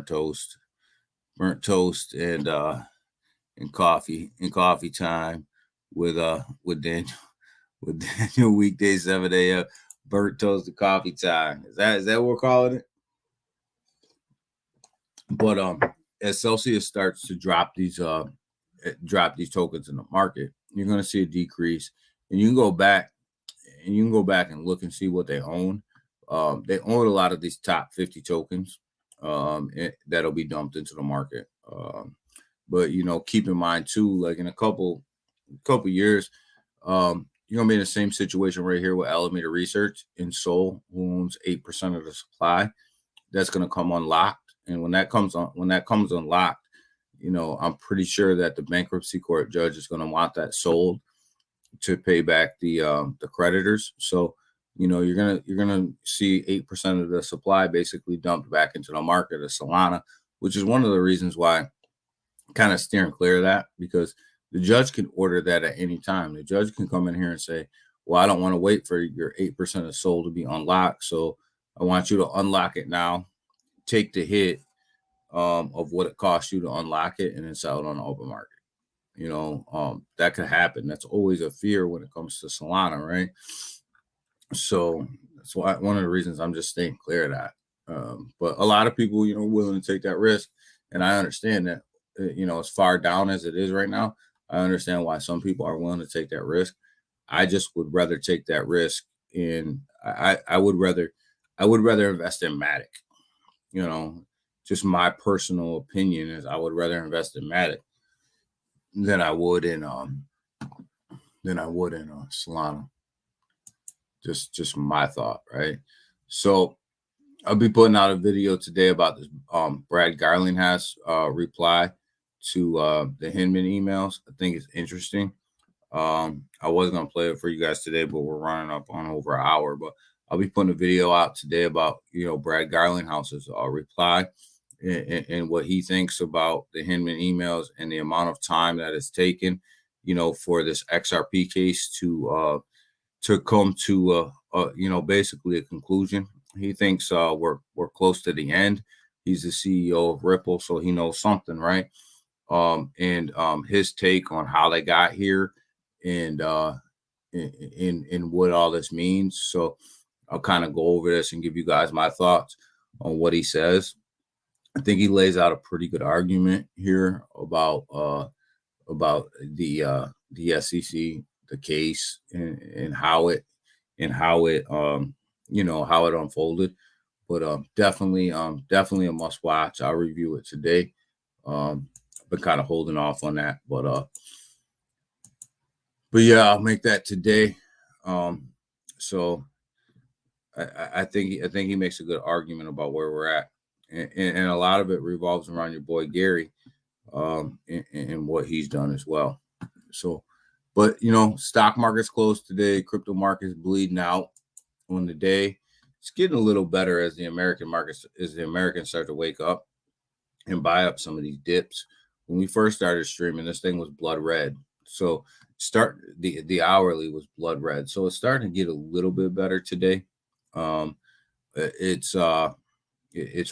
toast and coffee time with Daniel weekday 7 a.m. Burnt toast and coffee time. Is that what we're calling it? But as Celsius starts to drop these tokens in the market, you're going to see a decrease. And you can go back and look and see what they own. They own a lot of these top 50 tokens that'll be dumped into the market. But keep in mind too, like in a couple years, you're gonna be in the same situation right here with Alameda Research in Seoul, who owns 8% of the supply. That's gonna come unlocked, and when that comes unlocked, I'm pretty sure that the bankruptcy court judge is gonna want that sold to pay back the creditors. So you're gonna see 8% of the supply basically dumped back into the market of Solana, which is one of the reasons why I'm kind of steering clear of that, because the judge can order that at any time. The judge can come in here and say, well, I don't want to wait for your 8% of SOL to be unlocked, so I want you to unlock it now, take the hit of what it costs you to unlock it, and then sell it on the open market. That could happen. That's always a fear when it comes to Solana, right? So that's why one of the reasons I'm just staying clear of that. But a lot of people, willing to take that risk, and I understand that. As far down as it is right now, I understand why some people are willing to take that risk. I just would rather take that risk in. I would rather invest in Matic. Just my personal opinion is I would rather invest in Matic than I would in Solana. Just my thought, right? So I'll be putting out a video today about this. Brad Garlinghouse reply to the Hinman emails. I think it's interesting. I was gonna play it for you guys today, but we're running up on over an hour. But I'll be putting a video out today about Brad Garlinghouse's reply and what he thinks about the Hinman emails and the amount of time that it's taken, for this XRP case to come to basically a conclusion. He thinks we're close to the end. He's the CEO of Ripple, so he knows something, right? And his take on how they got here and in what all this means. So I'll kind of go over this and give you guys my thoughts on what he says. I think he lays out a pretty good argument here about the SEC, the case, and how it how it unfolded. But definitely a must watch. I'll review it today. I've been kind of holding off on that, but yeah, I'll make that today. So I think he makes a good argument about where we're at, and a lot of it revolves around your boy Gary, and what he's done as well. So, but stock market's closed today. Crypto market's bleeding out on the day. It's getting a little better as the Americans start to wake up and buy up some of these dips. When we first started streaming, this thing was blood red. So the hourly was blood red. So it's starting to get a little bit better today. It's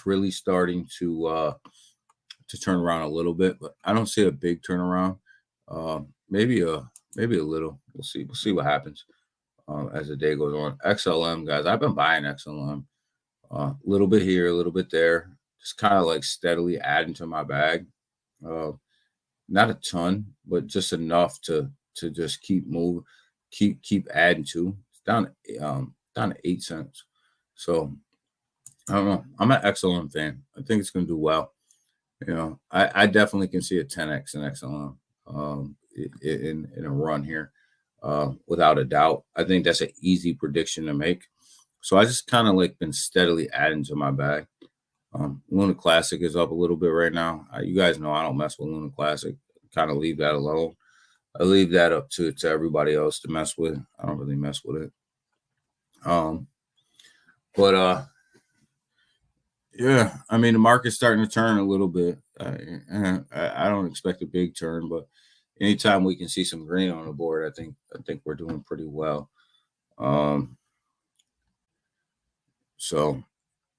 really starting to turn around a little bit, but I don't see a big turnaround. Maybe a little. We'll see what happens as the day goes on. XLM, guys, I've been buying XLM a little bit here, a little bit there, just kind of like steadily adding to my bag. Not a ton, but just enough to just keep moving, keep adding to. It's down to 8 cents. So I don't know. I'm an XLM fan. I think it's going to do well. I definitely can see a 10x in XLM in a run here, without a doubt. I think that's an easy prediction to make. So I just kind of like been steadily adding to my bag. Luna Classic is up a little bit right now. You guys know I don't mess with Luna Classic. Kind of leave that alone. I leave that up to everybody else to mess with. I don't really mess with it. But yeah, I mean, the market's starting to turn a little bit. I don't expect a big turn, but anytime we can see some green on the board, I think we're doing pretty well. So,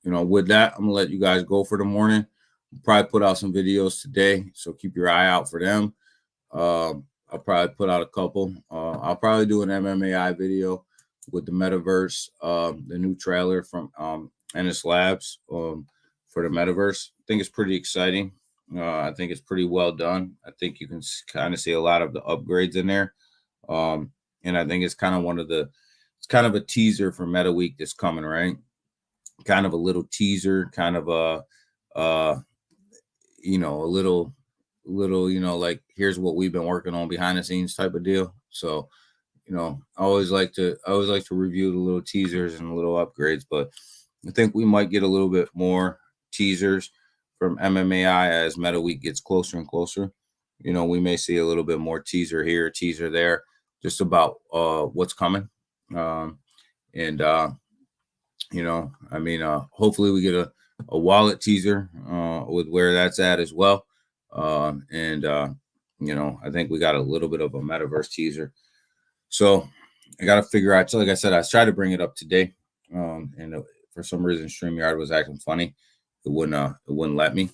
with that, I'm gonna let you guys go for the morning. We'll probably put out some videos today, so keep your eye out for them. I'll probably put out a couple. I'll probably do an MMAI video with the Metaverse, the new trailer from Ennis Labs for the Metaverse. I think it's pretty exciting. I think it's pretty well done. I think you can kind of see a lot of the upgrades in there. And I think it's kind of a teaser for Meta Week that's coming, right? Kind of a little teaser, kind of a little, like, here's what we've been working on behind the scenes type of deal. So, I always like to review the little teasers and little upgrades, but I think we might get a little bit more teasers from MMAI as Meta Week gets closer and closer. We may see a little bit more teaser here, teaser there, just about what's coming. Hopefully we get a wallet teaser with where that's at as well. I think we got a little bit of a Metaverse teaser. So I got to figure out, like I said, I tried to bring it up today. And for some reason StreamYard was acting funny. It wouldn't let me.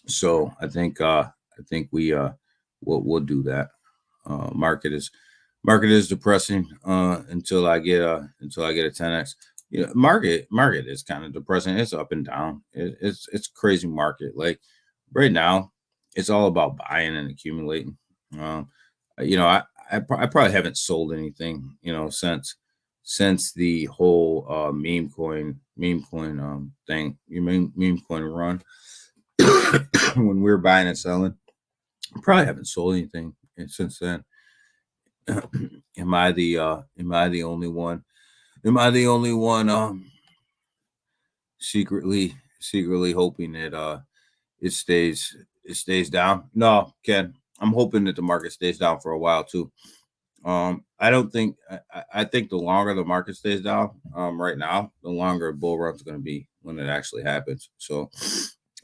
So I think we'll do that. Market is depressing until I get a 10x. Market is kind of depressing. It's up and down. It's crazy market. Like right now, it's all about buying and accumulating. I probably haven't sold anything, since the whole meme coin thing, meme coin run. When we were buying and selling, I probably haven't sold anything since then. Am I the only one? Am I the only one secretly hoping that it stays down? No, Ken. I'm hoping that the market stays down for a while too. I don't think I think the longer the market stays down right now, the longer a bull run is going to be when it actually happens. So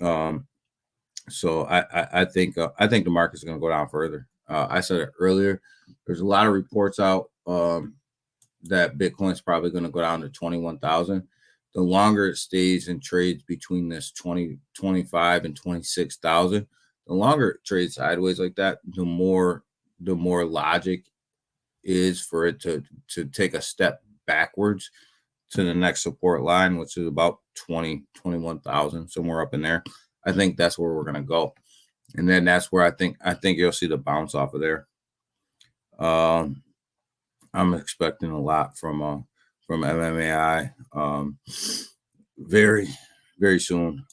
I think the market is going to go down further. I said it earlier. There's a lot of reports out that Bitcoin's probably going to go down to 21,000. The longer it stays in trades between this 25 and 26,000, the longer it trades sideways like that, the more logic is for it to take a step backwards to the next support line, which is about 21,000, somewhere up in there. I think that's where we're going to go. And then that's where I think you'll see the bounce off of there. I'm expecting a lot from MMAI very, very soon.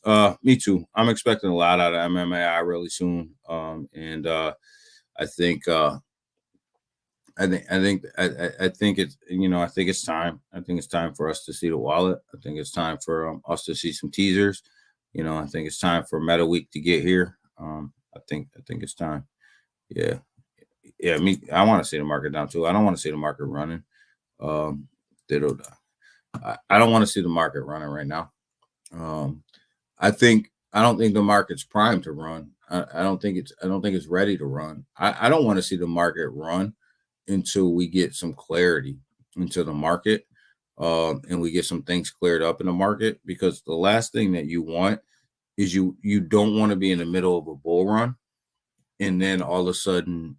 Me too. I'm expecting a lot out of MMAI really soon. And I think it's time. I think it's time for us to see the wallet. I think it's time for us to see some teasers. I think it's time for Meta Week to get here. I think it's time. Yeah. I want to see the market down too. I don't want to see the market running. I don't want to see the market running right now. I don't think the market's primed to run. I don't think it's ready to run. I don't want to see the market run until we get some clarity into the market, and we get some things cleared up in the market, because the last thing that you want is you don't want to be in the middle of a bull run, and then all of a sudden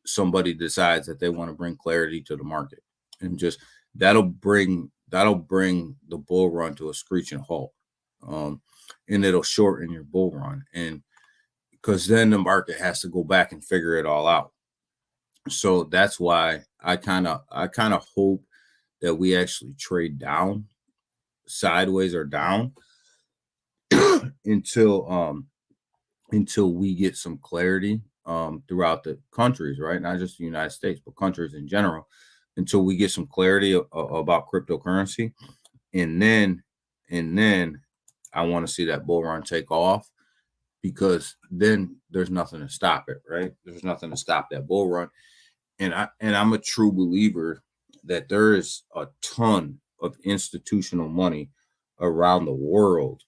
somebody decides that they want to bring clarity to the market, and just that'll bring the bull run to a screeching halt, and it'll shorten your bull run, and because then the market has to go back and figure it all out. So that's why I kind of hope that we actually trade down, sideways or down, until we get some clarity throughout the countries, right? Not just the United States, but countries in general, until we get some clarity about cryptocurrency. And then I want to see that bull run take off, because then there's nothing to stop it, right? There's nothing to stop that bull run. And I'm a true believer that there is a ton of institutional money around the world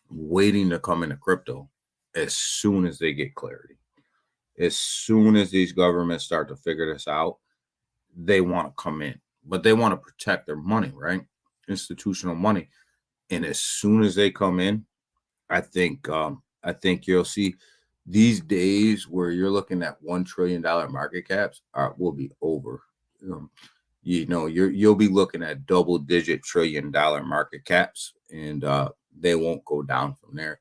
waiting to come into crypto as soon as they get clarity. As soon as these governments start to figure this out, they want to come in, but they want to protect their money, right? Institutional money. And as soon as they come in, I think you'll see these days where you're looking at $1 trillion market caps will be over. You'll be looking at double-digit $1 trillion market caps, and they won't go down from there.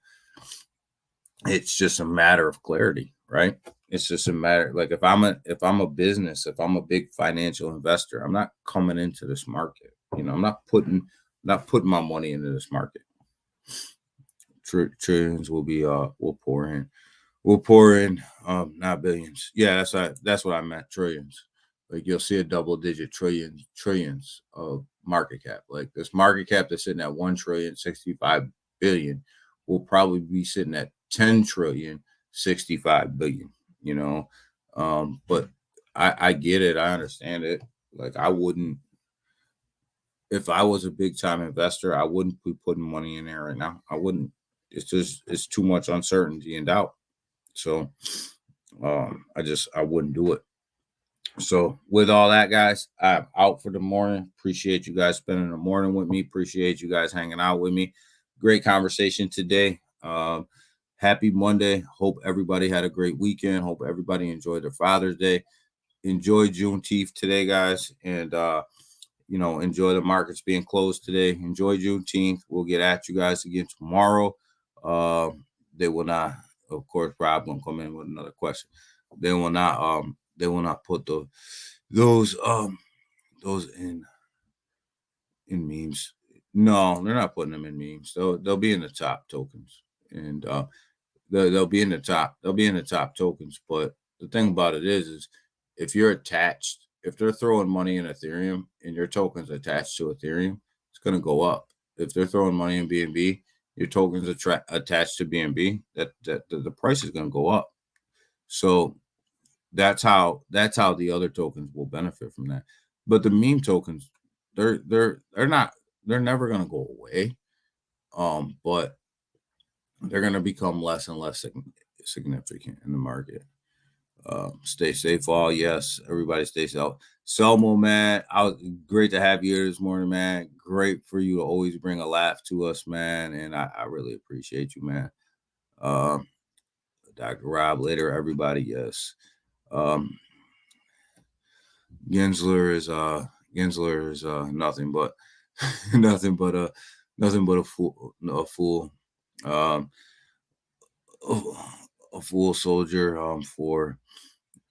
It's just a matter of clarity, right? It's just a matter, like if I'm a business, if I'm a big financial investor, I'm not coming into this market. I'm not putting my money into this market. Trillions will pour in. We'll pour in, not billions. Yeah, that's what I meant. Trillions. Like you'll see a double-digit trillions of market cap. Like this market cap that's sitting at $1.065 trillion will probably be sitting at $10.065 trillion. But I get it. I understand it. Like I wouldn't, if I was a big-time investor, I wouldn't be putting money in there right now. I wouldn't. It's too much uncertainty and doubt. So I wouldn't do it. So with all that, guys, I'm out for the morning. Appreciate you guys spending the morning with me. Appreciate you guys hanging out with me. Great conversation today. Happy Monday. Hope everybody had a great weekend. Hope everybody enjoyed their Father's Day. Enjoy Juneteenth today, guys, and enjoy the markets being closed today. Enjoy Juneteenth. We'll get at you guys again tomorrow. They will not, of course, Rob gonna come in with another question. They will not put those in memes. No, they're not putting them in memes. They'll be in the top tokens, and they'll be in the top. They'll be in the top tokens. But the thing about it is if you're attached, if they're throwing money in Ethereum and your token's attached to Ethereum, it's going to go up. If they're throwing money in BNB, your token's attached to BNB, that the price is going to go up. So that's how the other tokens will benefit from that. But the meme tokens, they're never going to go away. But they're going to become less and less significant in the market. Stay safe, all. Yes, everybody stay safe. Selmo, man, great to have you here this morning, man. Great for you to always bring a laugh to us, man, and I really appreciate you, man. Dr. Rob, later, everybody, yes. Gensler is nothing but a fool. A fool soldier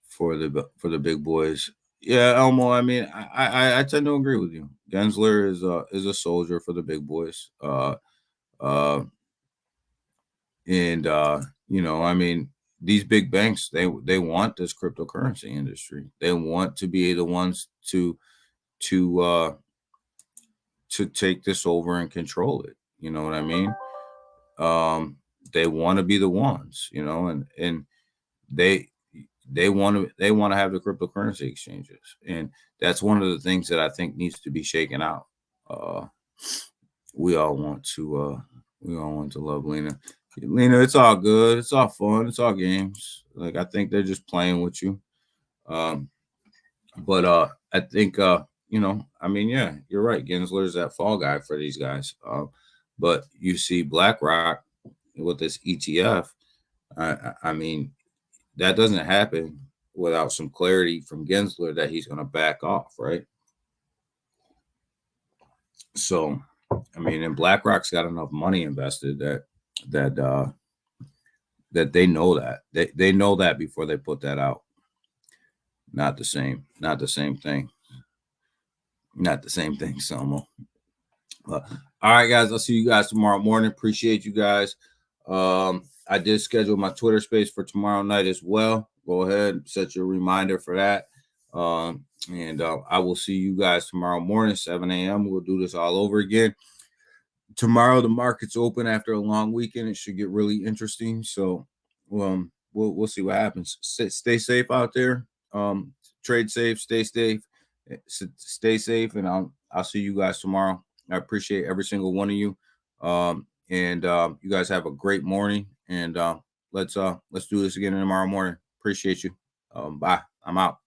for the big boys. Yeah, Elmo. I mean, I tend to agree with you. Gensler is a soldier for the big boys. I mean, these big banks, they want this cryptocurrency industry. They want to be the ones to take this over and control it. You know what I mean? They want to be the ones, and they want to have the cryptocurrency exchanges, and that's one of the things that I think needs to be shaken out. We all want to love Lena. Lena, it's all good. It's all fun. It's all games. Like, I think they're just playing with you. But I think I mean, yeah, you're right. Gensler's that fall guy for these guys. But you see BlackRock with this ETF. I mean, that doesn't happen without some clarity from Gensler that he's going to back off, right? So, I mean, and BlackRock's got enough money invested that they know that. They know that before they put that out. Not the same thing. Not the same thing, Selmo. All right, guys. I'll see you guys tomorrow morning. Appreciate you guys. I did schedule my Twitter space for tomorrow night as well. Go ahead, set your reminder for that. And I will see you guys tomorrow morning, 7 a.m. We'll do this all over again. Tomorrow, the market's open after a long weekend. It should get really interesting. So we'll see what happens. Stay safe out there. Trade safe, stay safe, and I'll see you guys tomorrow. I appreciate every single one of you. And you guys have a great morning, and let's do this again tomorrow morning. Appreciate you. Bye. I'm out.